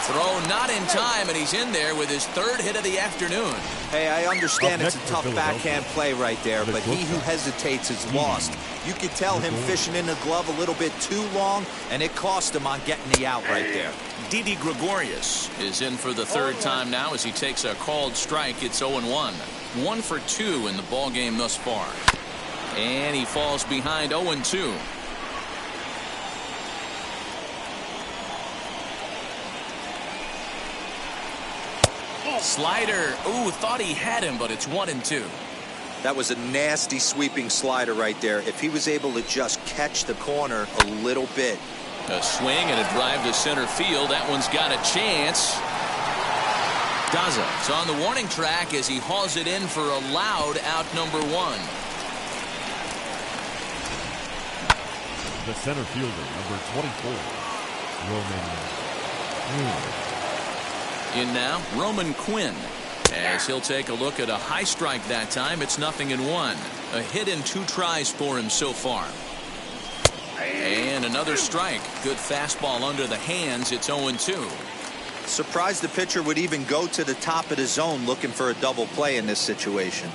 Speaker 1: Throw not in time, and he's in there with his third hit of the afternoon.
Speaker 4: Hey, I understand it's a tough backhand play right there, but he who hesitates is lost. You could tell him fishing in the glove a little bit too long, and it cost him on getting the out right there.
Speaker 1: Didi Gregorius is in for the third time now as he takes a called strike. It's 0-1. 1 for 2 in the ball game thus far. And he falls behind 0-2. Slider. Ooh, thought he had him, but it's 1-2.
Speaker 4: That was a nasty sweeping slider right there. If he was able to just catch the corner a little bit.
Speaker 1: A swing and a drive to center field. That one's got a chance. Daza is on the warning track as he hauls it in for a loud out number 1.
Speaker 3: The center fielder, number 24, Roman.
Speaker 1: In now, Roman Quinn, as he'll take a look at a high strike that time. It's 0-1. A hit in 2 tries for him so far. And another strike. Good fastball under the hands. It's 0-2.
Speaker 4: Surprised the pitcher would even go to the top of the zone looking for a double play in this situation.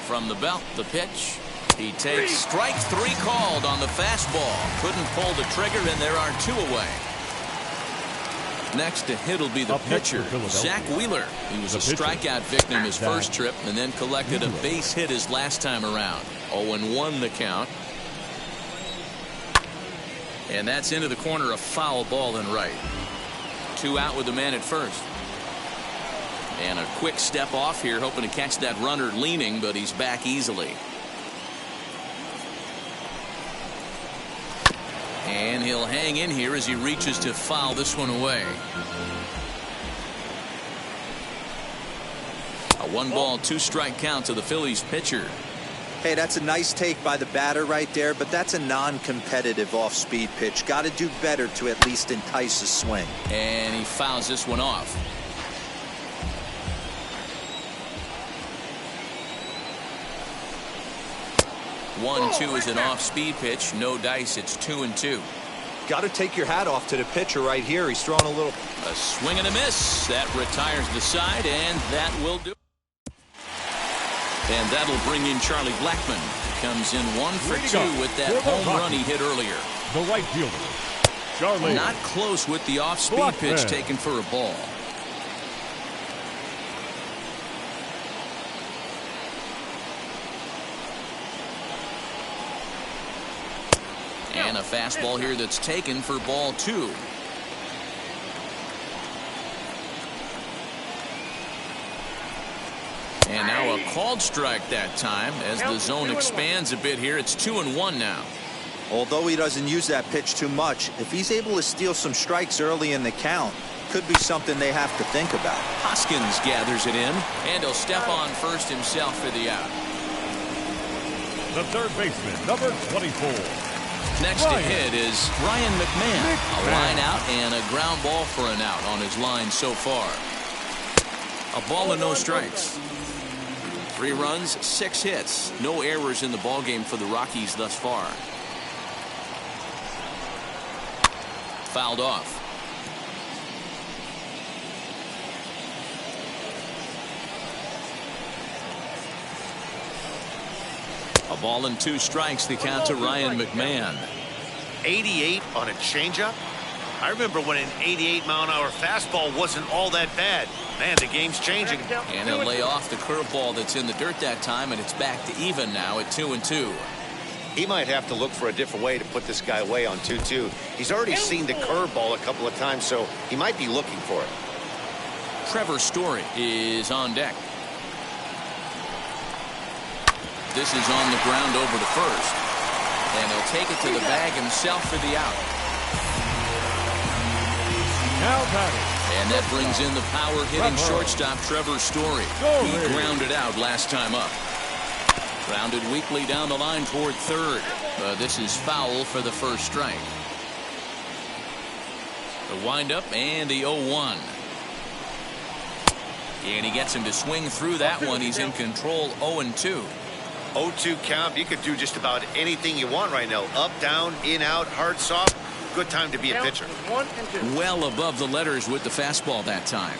Speaker 1: From the belt, the pitch. He takes strike 3 called on the fastball. Couldn't pull the trigger, and there are 2 away. Next to hit will be the pitcher, Zach Wheeler. He was a strikeout victim his first trip and then collected a base hit his last time around. 0-1 the count. And that's into the corner, a foul ball and right. 2 out with the man at first. And a quick step off here, hoping to catch that runner leaning, but he's back easily. And he'll hang in here as he reaches to foul this one away. A 1-ball, 2-strike count to the Phillies pitcher.
Speaker 4: Hey, that's a nice take by the batter right there, but that's a non-competitive off-speed pitch. Got to do better to at least entice a swing.
Speaker 1: And he fouls this one off. One-two is an off-speed pitch. No dice. It's 2-2.
Speaker 4: Got to take your hat off to the pitcher right here. He's throwing a little.
Speaker 1: A swing and a miss. That retires the side, and that will do. And that'll bring in Charlie Blackmon. Comes in 1 for 2 with that home run he hit earlier.
Speaker 3: The right fielder, Charlie.
Speaker 1: Not close with the off-speed pitch taken for a ball. And a fastball here that's taken for ball 2. And now a called strike that time as the zone expands a bit here. It's 2-1 now.
Speaker 4: Although he doesn't use that pitch too much, if he's able to steal some strikes early in the count, could be something they have to think about.
Speaker 1: Hoskins gathers it in, and he'll step on first himself for the out.
Speaker 3: The third baseman, number 24.
Speaker 1: Next to hit is Ryan McMahon. A line out and a ground ball for an out on his line so far. A ball and no strikes. 3 runs, 6 hits. No errors in the ballgame for the Rockies thus far. Fouled off. A ball and 2 strikes, the count to Ryan McMahon.
Speaker 2: 88 on a changeup? I remember when an 88-mile-an-hour fastball wasn't all that bad. Man, the game's changing.
Speaker 1: And he'll lay off the curveball that's in the dirt that time, and it's back to even now at 2-2.
Speaker 2: He might have to look for a different way to put this guy away on 2-2. He's already seen the curveball a couple of times, so he might be looking for it.
Speaker 1: Trevor Story is on deck. This is on the ground over to first. And he'll take it to the bag himself for the out.
Speaker 3: Now batting.
Speaker 1: And that brings in the power-hitting shortstop Trevor Story. He grounded out last time up. Grounded weakly down the line toward third. This is foul for the first strike. The windup and the 0-1. And he gets him to swing through that one. He's in control 0-2.
Speaker 2: 0-2 count. You could do just about anything you want right now. Up, down, in, out, hard, soft. Good time to be a pitcher.
Speaker 1: Well above the letters with the fastball that time.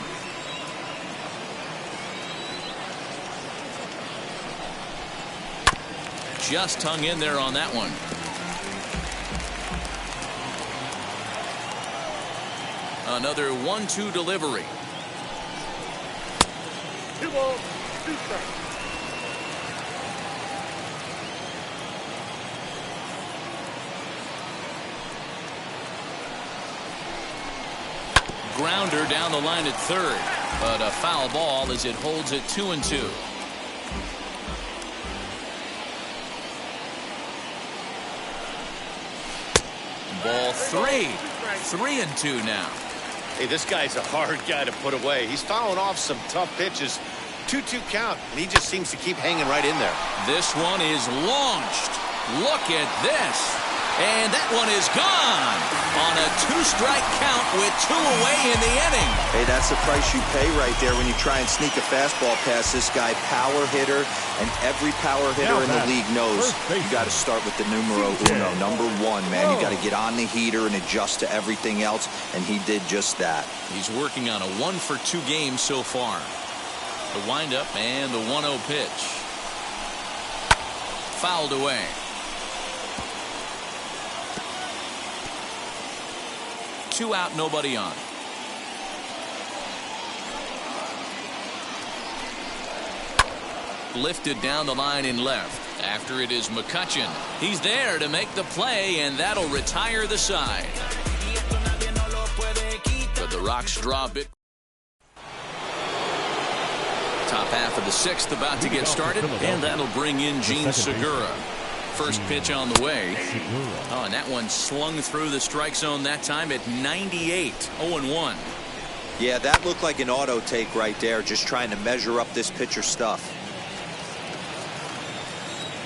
Speaker 1: Just hung in there on that one. Another 1-2 delivery.
Speaker 7: 2 balls, 2 strikes.
Speaker 1: Grounder down the line at third, but a foul ball as it holds it 2-2. Ball 3. 3-2 now.
Speaker 2: Hey, this guy's a hard guy to put away. He's fouling off some tough pitches. 2-2 count, and he just seems to keep hanging right in there.
Speaker 1: This one is launched. Look at this. And that one is gone on a 2-strike count with 2 away in the inning.
Speaker 4: Hey, that's the price you pay right there when you try and sneak a fastball past this guy. Power hitter, and every power hitter in the league knows you got to start with the numero uno, number 1, man. You got to get on the heater and adjust to everything else, and he did just that.
Speaker 1: He's working on a 1-for-2 game so far. The windup and the 1-0 pitch. Fouled away. Two out, nobody on. Lifted down the line in left. After it is McCutchen. He's there to make the play, and that'll retire the side. But the Rocks draw a bit. Top half of the 6th about to get started, and that'll bring in Gene Segura. First pitch on the way. Oh, and that one slung through the strike zone that time at 98. 0-1.
Speaker 4: Yeah, that looked like an auto take right there, just trying to measure up this pitcher stuff.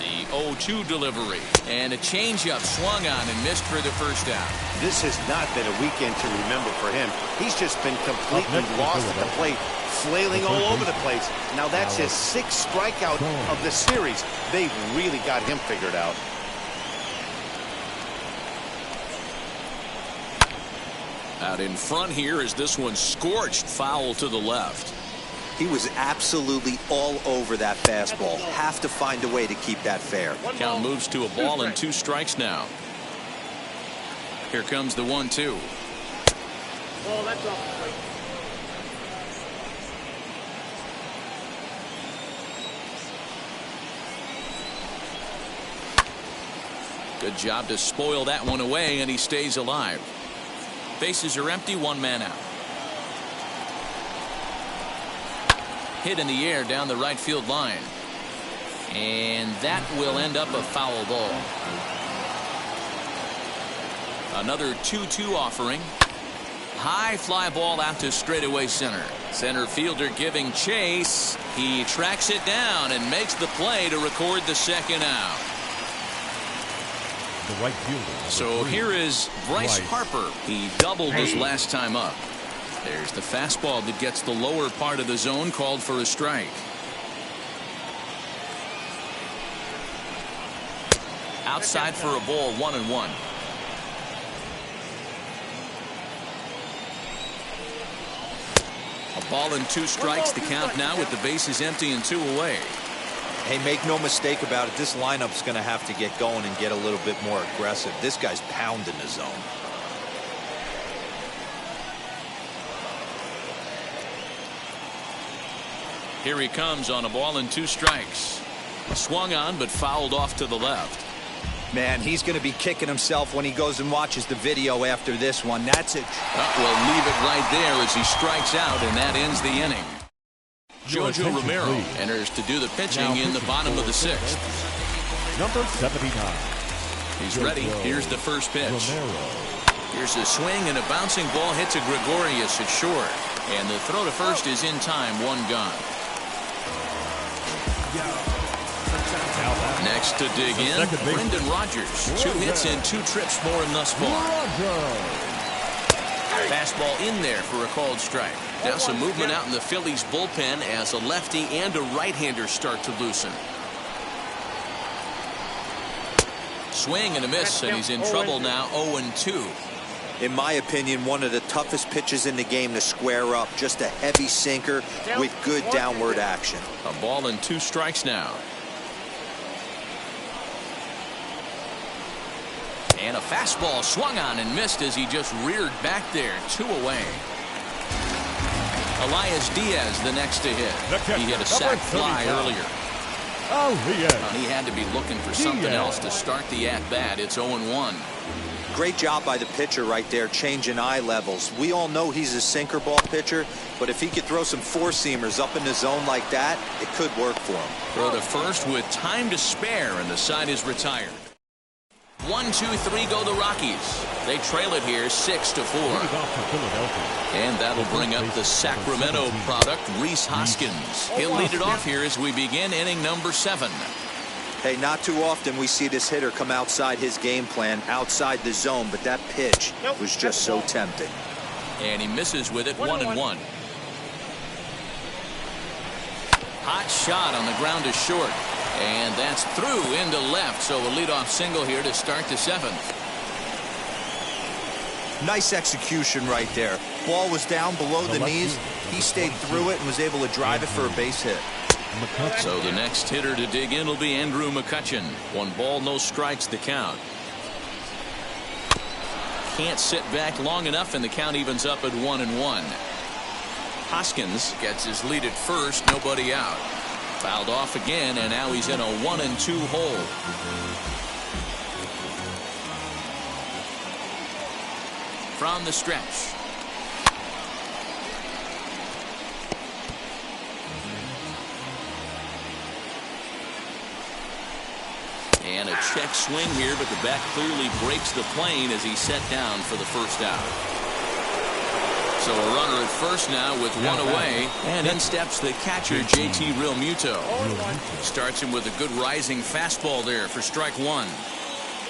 Speaker 1: The 0-2 delivery, and a changeup swung on and missed for the first out.
Speaker 2: This has not been a weekend to remember for him. He's just been completely lost at the plate, flailing all over the place. Now that's his 6th strikeout of the series. They've really got him figured out.
Speaker 1: Out in front here is this one scorched foul to the left.
Speaker 4: He was absolutely all over that fastball. Have to find a way to keep that fair.
Speaker 1: Count moves to a ball and 2 strikes now. Here comes the 1-2.
Speaker 7: Oh, that's off the plate.
Speaker 1: Good job to spoil that one away, and he stays alive. Bases are empty, 1 man out. Hit in the air down the right field line. And that will end up a foul ball. Another 2-2 offering. High fly ball out to straightaway center. Center fielder giving chase. He tracks it down and makes the play to record the 2nd out.
Speaker 3: The right fielder.
Speaker 1: So here is Bryce Harper. He doubled his last time up. There's the fastball that gets the lower part of the zone, called for a strike. Outside for a ball, 1-1. A ball and 2 strikes, the count now with the bases empty and 2 away.
Speaker 4: Hey, make no mistake about it, this lineup's going to have to get going and get a little bit more aggressive. This guy's pounding the zone.
Speaker 1: Here he comes on a ball and 2 strikes. Swung on but fouled off to the left.
Speaker 4: Man, he's going to be kicking himself when he goes and watches the video after this one. That's it.
Speaker 1: We'll leave it right there as he strikes out, and that ends the inning. Jojo Romero enters to do the pitching in the bottom of the 6th.
Speaker 3: Number 79.
Speaker 1: He's ready. Here's the first pitch. Here's a swing, and a bouncing ball hits a Gregorius at short. And the throw to first is in time, 1 gone. Next to dig in, Brendan Rodgers. 2 hits and 2 trips for him thus far. Fastball in there for a called strike. Now some movement out in the Phillies bullpen as a lefty and a right-hander start to loosen. Swing and a miss, and he's in trouble now, 0-2.
Speaker 4: In my opinion, one of the toughest pitches in the game to square up. Just a heavy sinker with good downward action.
Speaker 1: A ball and 2 strikes now. And a fastball swung on and missed as he just reared back there. 2 away. Elias Diaz the next to hit. He hit a sac fly earlier. He had to be looking for something else to start the at-bat. It's 0-1.
Speaker 4: Great job by the pitcher right there, changing eye levels. We all know he's a sinker ball pitcher, but if he could throw some four-seamers up in the zone like that, it could work for him.
Speaker 1: Throw to first with time to spare, and the side is retired. 1, 2, 3 go the Rockies. They trail it here 6-4. And that'll bring up the Sacramento product, Rhys Hoskins. He'll lead it off here as we begin inning number 7.
Speaker 4: Hey, not too often we see this hitter come outside his game plan, outside the zone, but that pitch was just so tempting.
Speaker 1: And he misses with it, 1-1. Hot shot on the ground to short. And that's through into left, so a leadoff single here to start the 7th.
Speaker 4: Nice execution right there. Ball was down below the knees. He stayed through it and was able to drive it for a base hit.
Speaker 1: So the next hitter to dig in will be Andrew McCutchen. 1 ball, no strikes the count. Can't sit back long enough, and the count evens up at 1-1. Hoskins gets his lead at first, nobody out. Fouled off again, and now he's in a 1-2 hole. From the stretch. And a check swing here, but the bat clearly breaks the plane as he's set down for the first out. So a runner at first now with 1 away, and in steps the catcher, JT Realmuto. Starts him with a good rising fastball there for strike 1.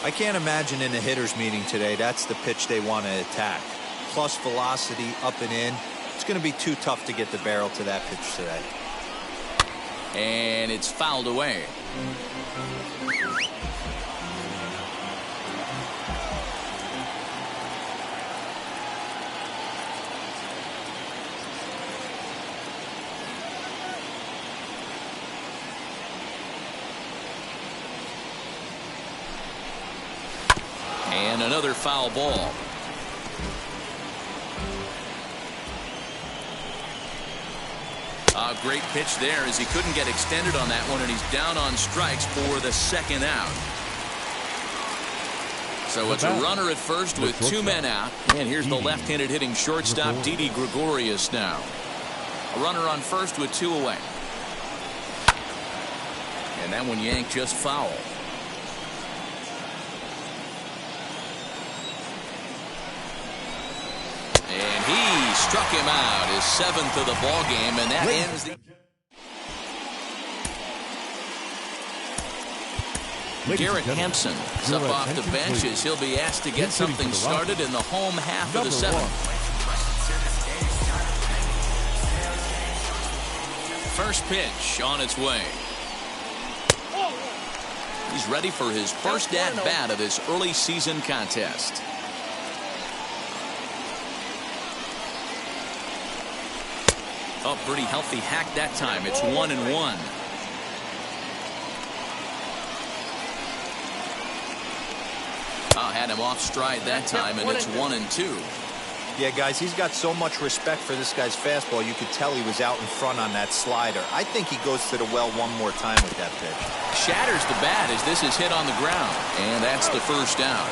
Speaker 4: I can't imagine in a hitter's meeting today that's the pitch they want to attack. Plus velocity, up and in. It's going to be too tough to get the barrel to that pitch today.
Speaker 1: And it's fouled away. And another foul ball. A great pitch there as he couldn't get extended on that one, and he's down on strikes for the 2nd out. So it's a runner at first with 2 men out, and here's the left-handed hitting shortstop Didi Gregorius now. A runner on first with 2 away. And that one yanked just foul. And he struck him out, his 7th of the ball game, and that ends the. Garrett Hampson is up off the bench as he'll be asked to get something started in the home half of the 7th. First pitch on its way. He's ready for his first at-bat of this early season contest. Oh, pretty healthy hack that time. It's 1-1. Had him off stride that time, and it's 1-2.
Speaker 4: Yeah, guys, he's got so much respect for this guy's fastball. You could tell he was out in front on that slider. I think he goes to the well one more time with that pitch.
Speaker 1: Shatters the bat as this is hit on the ground, and that's the first out.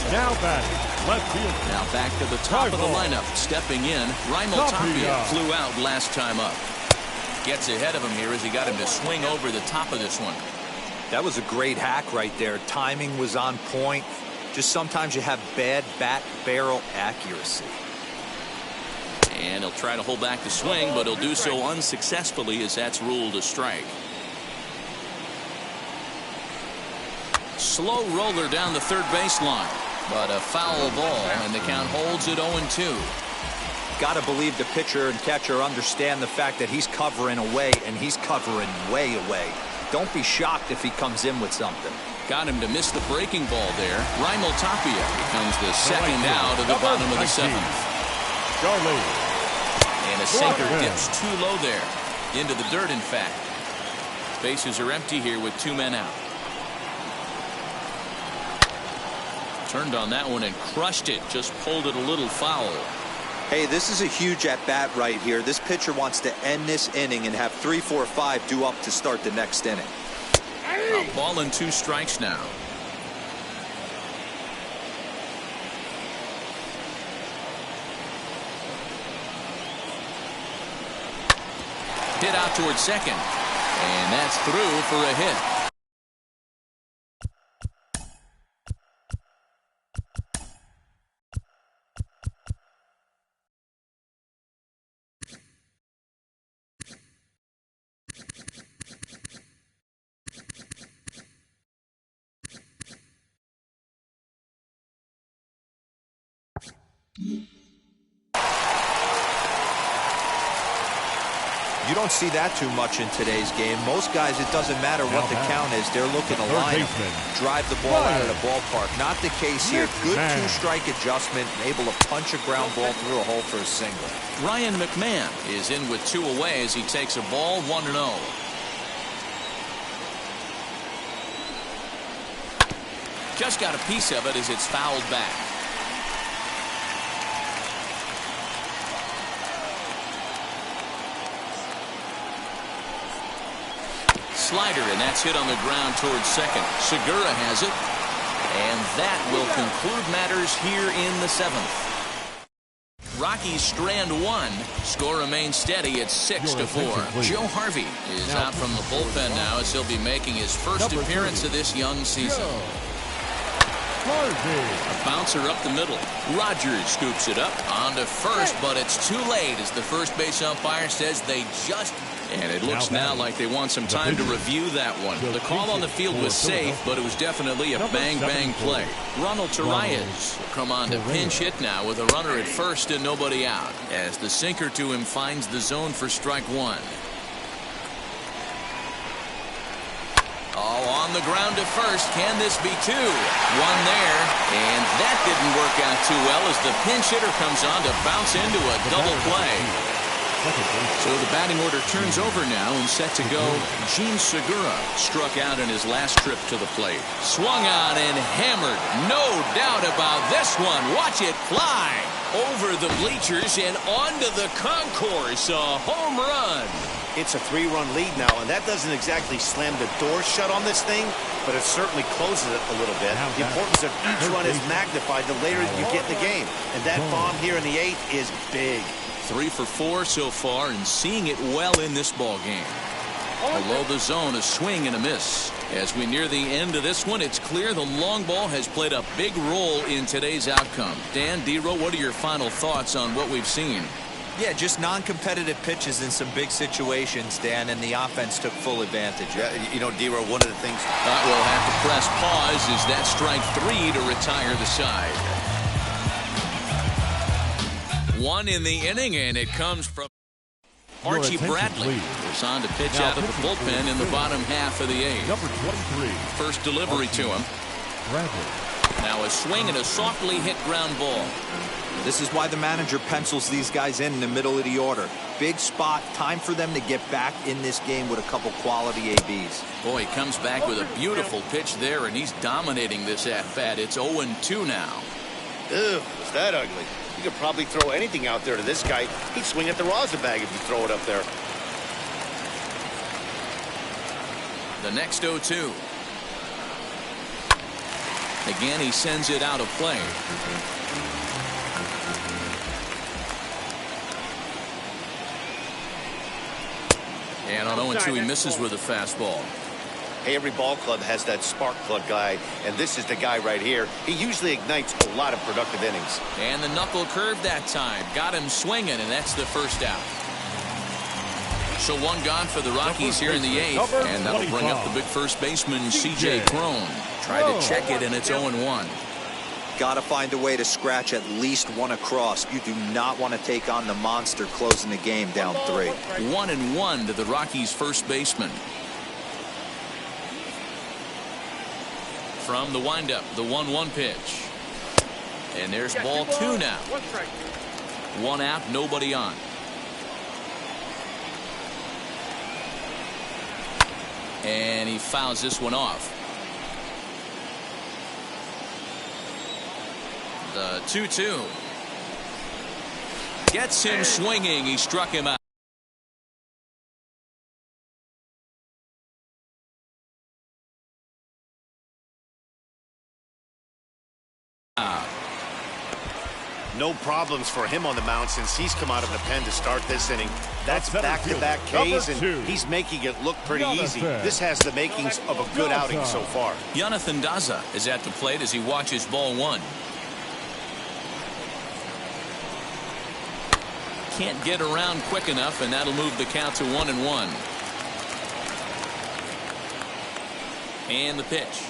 Speaker 3: Now batting. Left field.
Speaker 1: Now back to the top of the lineup. Stepping in, Raimel Tapia flew out last time up. Gets ahead of him here as he got him to swing over the top of this one.
Speaker 4: That was a great hack right there. Timing was on point. Just sometimes you have bad bat barrel accuracy.
Speaker 1: And he'll try to hold back the swing, but he'll do so unsuccessfully as that's ruled a strike. Slow roller down the third baseline. But a foul ball, and the count holds at 0-2.
Speaker 4: Got to believe the pitcher and catcher understand the fact that he's covering away, and he's covering way away. Don't be shocked if he comes in with something.
Speaker 1: Got him to miss the breaking ball there. Raimel Tapia becomes the second out of the bottom of the seventh.
Speaker 3: Charlie.
Speaker 1: And a sinker dips too low there. Into the dirt, in fact. Bases are empty here with 2 men out. Turned on that one and crushed it. Just pulled it a little foul.
Speaker 4: Hey, this is a huge at-bat right here. This pitcher wants to end this inning and have 3, 4, 5 due up to start the next inning.
Speaker 1: A ball and 2 strikes now. Hit out towards second. And that's through for a hit.
Speaker 4: You don't see that too much in today's game. Most guys, it doesn't matter what the count is. They're looking to line up, drive the ball out of the ballpark. Not the case here. Good 2-strike adjustment, able to punch a ground ball through a hole for a single.
Speaker 1: Ryan McMahon is in with 2 away as he takes a ball 1-0. Just got a piece of it as it's fouled back. Slider, and that's hit on the ground towards second. Segura has it, and that will conclude matters here in the 7th. Rockies strand 1. Score remains steady at 6-4. Joe Harvey is out from the bullpen now as he'll be making his first appearance of this young season. A bouncer up the middle. Rogers scoops it up onto first, but it's too late as the first base umpire says they just... And it looks now like they want some time to review that one. The call on the field was safe, but it was definitely a bang-bang play. Ronald Torreyes will come on to pinch hit now with a runner at first and nobody out, as the sinker to him finds the zone for strike 1. Oh, on the ground to first. Can this be 2? 1 there, and that didn't work out too well as the pinch hitter comes on to bounce into a double play. So the batting order turns over now and set to go. Gene Segura struck out in his last trip to the plate. Swung on and hammered. No doubt about this one. Watch it fly over the bleachers and onto the concourse. A home run.
Speaker 2: It's a 3-run lead now, and that doesn't exactly slam the door shut on this thing, but it certainly closes it a little bit. The importance of each run is magnified the later you get in the game, and that bomb here in the 8th is big.
Speaker 1: 3 for 4 so far and seeing it well in this ball game. Below the zone, a swing and a miss. As we near the end of this one, it's clear the long ball has played a big role in today's outcome. Dan, D-Row, what are your final thoughts on what we've seen?
Speaker 4: Yeah, just non-competitive pitches in some big situations, Dan, and the offense took full advantage.
Speaker 2: Yeah, you know, D-Row, one of the things...
Speaker 1: We'll have to press pause as that strike 3 to retire the side. 1 in the inning, and it comes from Archie Bradley. Goes on to pitch out of the bullpen in the bottom half of the 8th.
Speaker 3: Number 23.
Speaker 1: First delivery to him.
Speaker 3: Bradley.
Speaker 1: Now a swing and a softly hit ground ball.
Speaker 4: This is why the manager pencils these guys in the middle of the order. Big spot, time for them to get back in this game with a couple quality ABs.
Speaker 1: Boy, he comes back with a beautiful pitch there, and he's dominating this at-bat. It's 0-2 now.
Speaker 2: Ew, is that ugly? You could probably throw anything out there to this guy. He'd swing at the rosin bag if you throw it up there.
Speaker 1: The next 0-2. Again, he sends it out of play. And on 0-2, he misses with a fastball.
Speaker 2: Hey, every ball club has that spark plug guy, and this is the guy right here. He usually ignites a lot of productive innings.
Speaker 1: And the knuckle curve that time. Got him swinging, and that's the first out. So 1 gone for the Rockies here in the 8th, and that'll bring up the big first baseman, C.J. Cron. Try to check it, and it's 0-1.
Speaker 4: Got to find a way to scratch at least 1 across. You do not want to take on the monster closing the game down 3.
Speaker 1: 1-1 to the Rockies' first baseman. From the windup, the 1-1 pitch. And there's ball 2 now.
Speaker 7: 1 strike.
Speaker 1: 1 out, nobody on. And he fouls this one off. The 2-2. Gets him swinging. He struck him out.
Speaker 2: No problems for him on the mound since he's come out of the pen to start this inning. That's back-to-back Ks, and he's making it look pretty easy. This has the makings of a good outing so far.
Speaker 1: Jonathan Daza is at the plate as he watches ball 1. Can't get around quick enough, and that'll move the count to 1-1. And the pitch.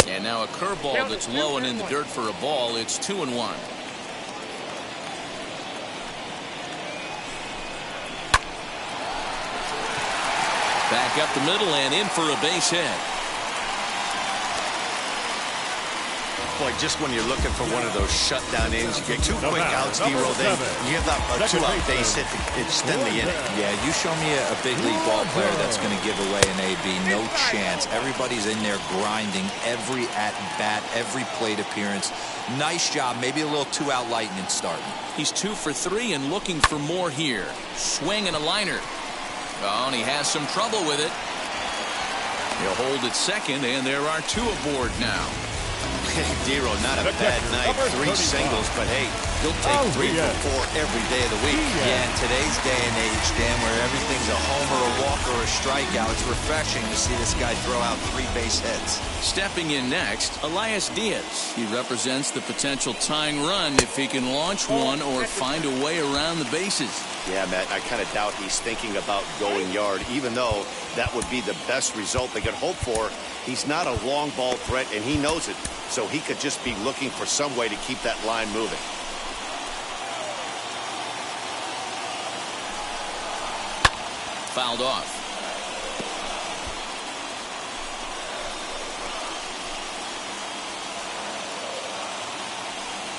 Speaker 1: And now a curveball that's low and in the dirt for a ball. It's 2-1. Back up the middle and in for a base hit.
Speaker 2: Boy, just when you're looking for one of those shutdown innings, you get 2 quick outs, D-Roll, then you have that 2-out base hit to extend the inning.
Speaker 4: Yeah, you show me a big league ball player that's going to give away an AB. No chance. Everybody's in there grinding every at-bat, every plate appearance. Nice job. Maybe a little 2-out lightning starting.
Speaker 1: He's 2 for 3 and looking for more here. Swing and a liner. Oh, and he has some trouble with it. He'll hold at second, and there are 2 aboard now.
Speaker 2: D-Roll, not a bad night. 3 singles, but hey, he'll take 3 for 4 every day of the week.
Speaker 4: Yeah, in today's day and age, Dan, where everything's a homer, a walk, or a strikeout, it's refreshing to see this guy throw out 3 base hits.
Speaker 1: Stepping in next, Elias Diaz. He represents the potential tying run if he can launch one or find a way around the bases.
Speaker 2: Yeah, Matt, I kind of doubt he's thinking about going yard, even though that would be the best result they could hope for. He's not a long ball threat, and he knows it, so he could just be looking for some way to keep that line moving.
Speaker 1: Fouled off.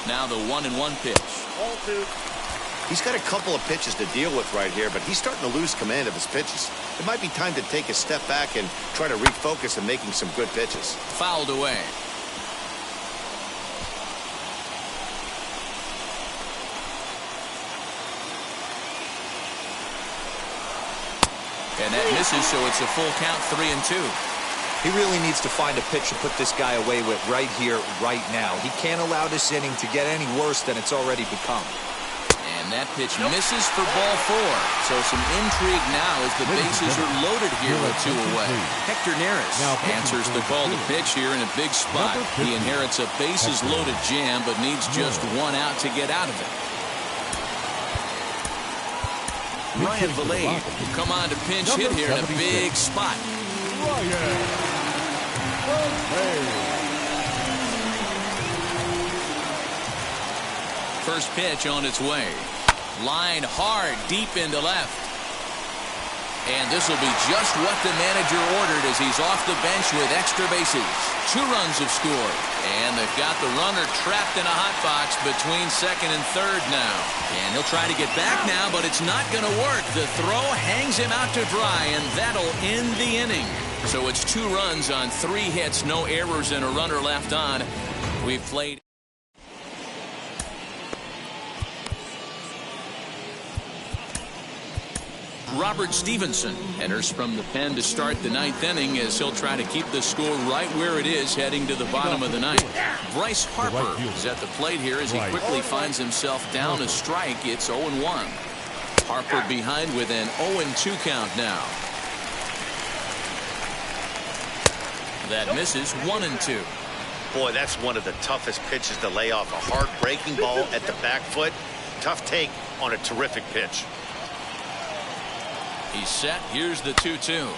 Speaker 1: Now the 1-1 pitch.
Speaker 7: Ball 2.
Speaker 2: He's got a couple of pitches to deal with right here, but he's starting to lose command of his pitches. It might be time to take a step back and try to refocus on making some good pitches.
Speaker 1: Fouled away. And that misses, so it's a full count, 3-2.
Speaker 4: He really needs to find a pitch to put this guy away with right here, right now. He can't allow this inning to get any worse than it's already become.
Speaker 1: And that pitch misses for ball 4. So some intrigue now as the bases are loaded here with 2 away. Hector Neris answers the call to pitch here in a big spot. He inherits a bases loaded jam, but needs just 1 out to get out of it. Ryan Valade will come on to pinch hit here in a big spot. First pitch on its way. Line hard deep into left. And this will be just what the manager ordered as he's off the bench with extra bases. 2 runs have scored. And they've got the runner trapped in a hot box between second and third now. And he'll try to get back now, but it's not going to work. The throw hangs him out to dry, and that'll end the inning. So it's 2 runs on 3 hits, no errors, and a runner left on. We've played. Robert Stevenson enters from the pen to start the 9th inning as he'll try to keep the score right where it is heading to the bottom of the 9th. Bryce Harper is at the plate here as he quickly finds himself down a strike. It's 0-1. Harper behind with an 0-2 count now. That misses 1-2.
Speaker 2: Boy, that's one of the toughest pitches to lay off. A hard breaking ball at the back foot. Tough take on a terrific pitch.
Speaker 1: He's set. Here's the 2-2.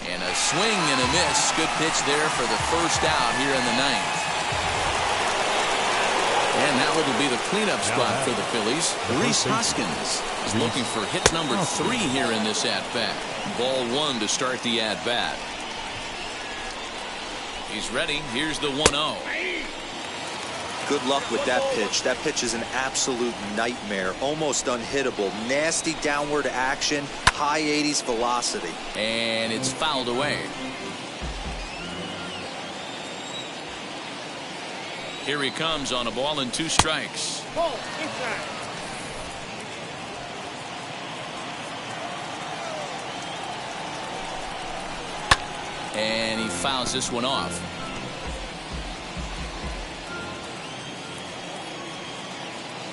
Speaker 1: And a swing and a miss. Good pitch there for the first out here in the 9th. And now it'll be the cleanup spot for the Phillies. Rhys Hoskins is looking for hit number 3 here in this at-bat. Ball 1 to start the at-bat. He's ready. Here's the 1-0.
Speaker 4: Good luck with that pitch. That pitch is an absolute nightmare. Almost unhittable. Nasty downward action. High 80s velocity.
Speaker 1: And it's fouled away. Here he comes on a ball and 2 strikes.
Speaker 7: Ball inside.
Speaker 1: And he fouls this one off.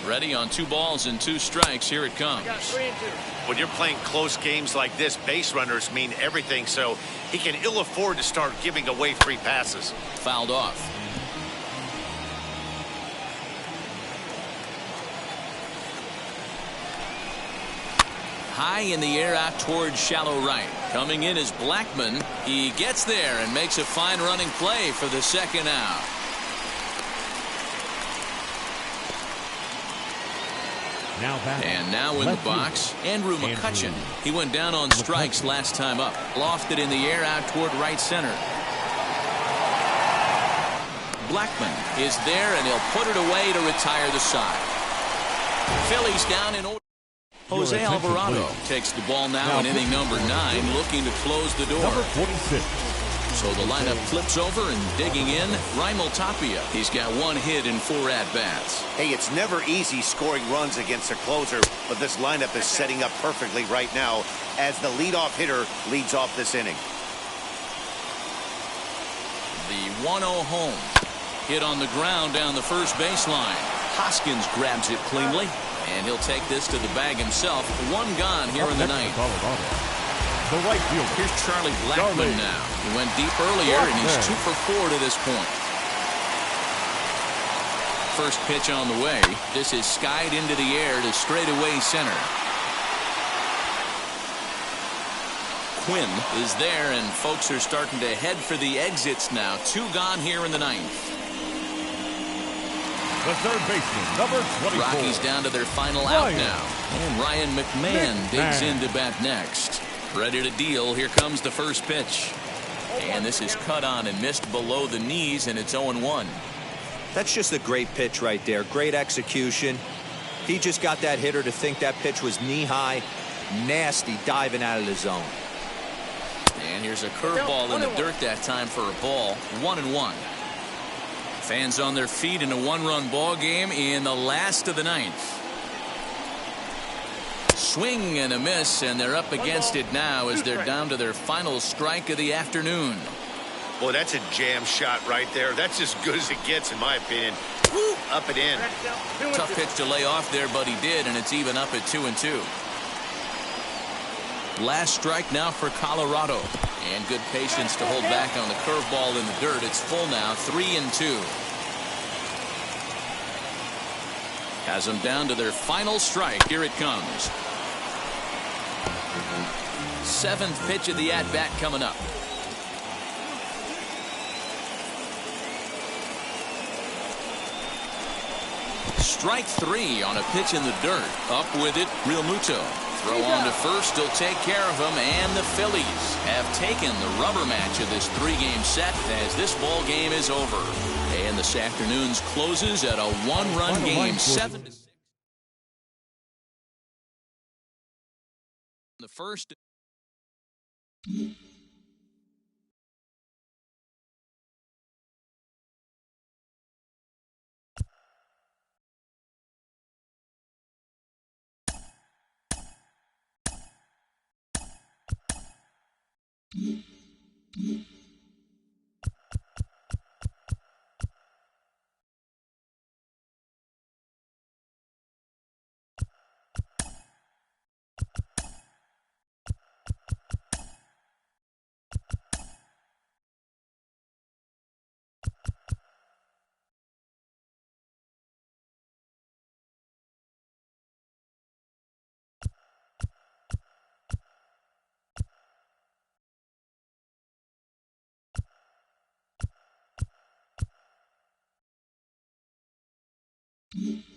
Speaker 1: Ready on 2 balls and 2 strikes. Here it comes.
Speaker 7: Got 3 and 2.
Speaker 2: When you're playing close games like this, base runners mean everything, so he can ill afford to start giving away free passes.
Speaker 1: Fouled off. High in the air out towards shallow right. Coming in is Blackmon. He gets there and makes a fine running play for the second out. And now in the box, Andrew McCutchen. He went down on strikes last time up. Lofted in the air out toward right center. Blackmon is there, and he'll put it away to retire the side. Phillies down in order. Jose Alvarado takes the ball now in inning number 9, looking to close the door.
Speaker 3: Number 46.
Speaker 1: So the lineup flips over, and digging in, Raimel Tapia. He's got 1 hit in 4 at-bats.
Speaker 2: Hey, it's never easy scoring runs against a closer, but this lineup is setting up perfectly right now as the leadoff hitter leads off this inning.
Speaker 1: The 1-0 home. Hit on the ground down the first baseline. Hoskins grabs it cleanly, and he'll take this to the bag himself. 1 gone here in the 9th.
Speaker 3: The right fielder.
Speaker 1: Here's Charlie Blackmon now. He went deep earlier, and he's 2 for 4 to this point. First pitch on the way. This is skied into the air to straightaway center. Quinn is there, and folks are starting to head for the exits now. 2 gone here in the 9th.
Speaker 3: The third baseman, number 24.
Speaker 1: Rockies down to their final out now. And Ryan McMahon digs in to bat next. Ready to deal. Here comes the first pitch. And this is cut on and missed below the knees, and it's 0-1.
Speaker 4: That's just a great pitch right there. Great execution. He just got that hitter to think that pitch was knee-high. Nasty diving out of the zone.
Speaker 1: And here's a curveball in the dirt that time for a ball. 1-1. Fans on their feet in a 1-run ball game in the last of the 9th. Swing and a miss, and they're up against it now as they're down to their final strike of the afternoon.
Speaker 2: Boy, that's a jam shot right there. That's as good as it gets, in my opinion. Woo, up and in.
Speaker 1: Tough pitch to lay off there, but he did, and it's even up at 2-2. Last strike now for Colorado. And good patience to hold back on the curveball in the dirt. It's full now, 3-2. Has them down to their final strike. Here it comes. 7th pitch of the at-bat coming up. Strike 3 on a pitch in the dirt. Up with it, Real Muto. Throw on to first, he'll take care of him, and the Phillies have taken the rubber match of this 3-game set as this ball game is over. And this afternoon's closes at a 1-run game, 7-6. The first.
Speaker 8: Mm-hmm.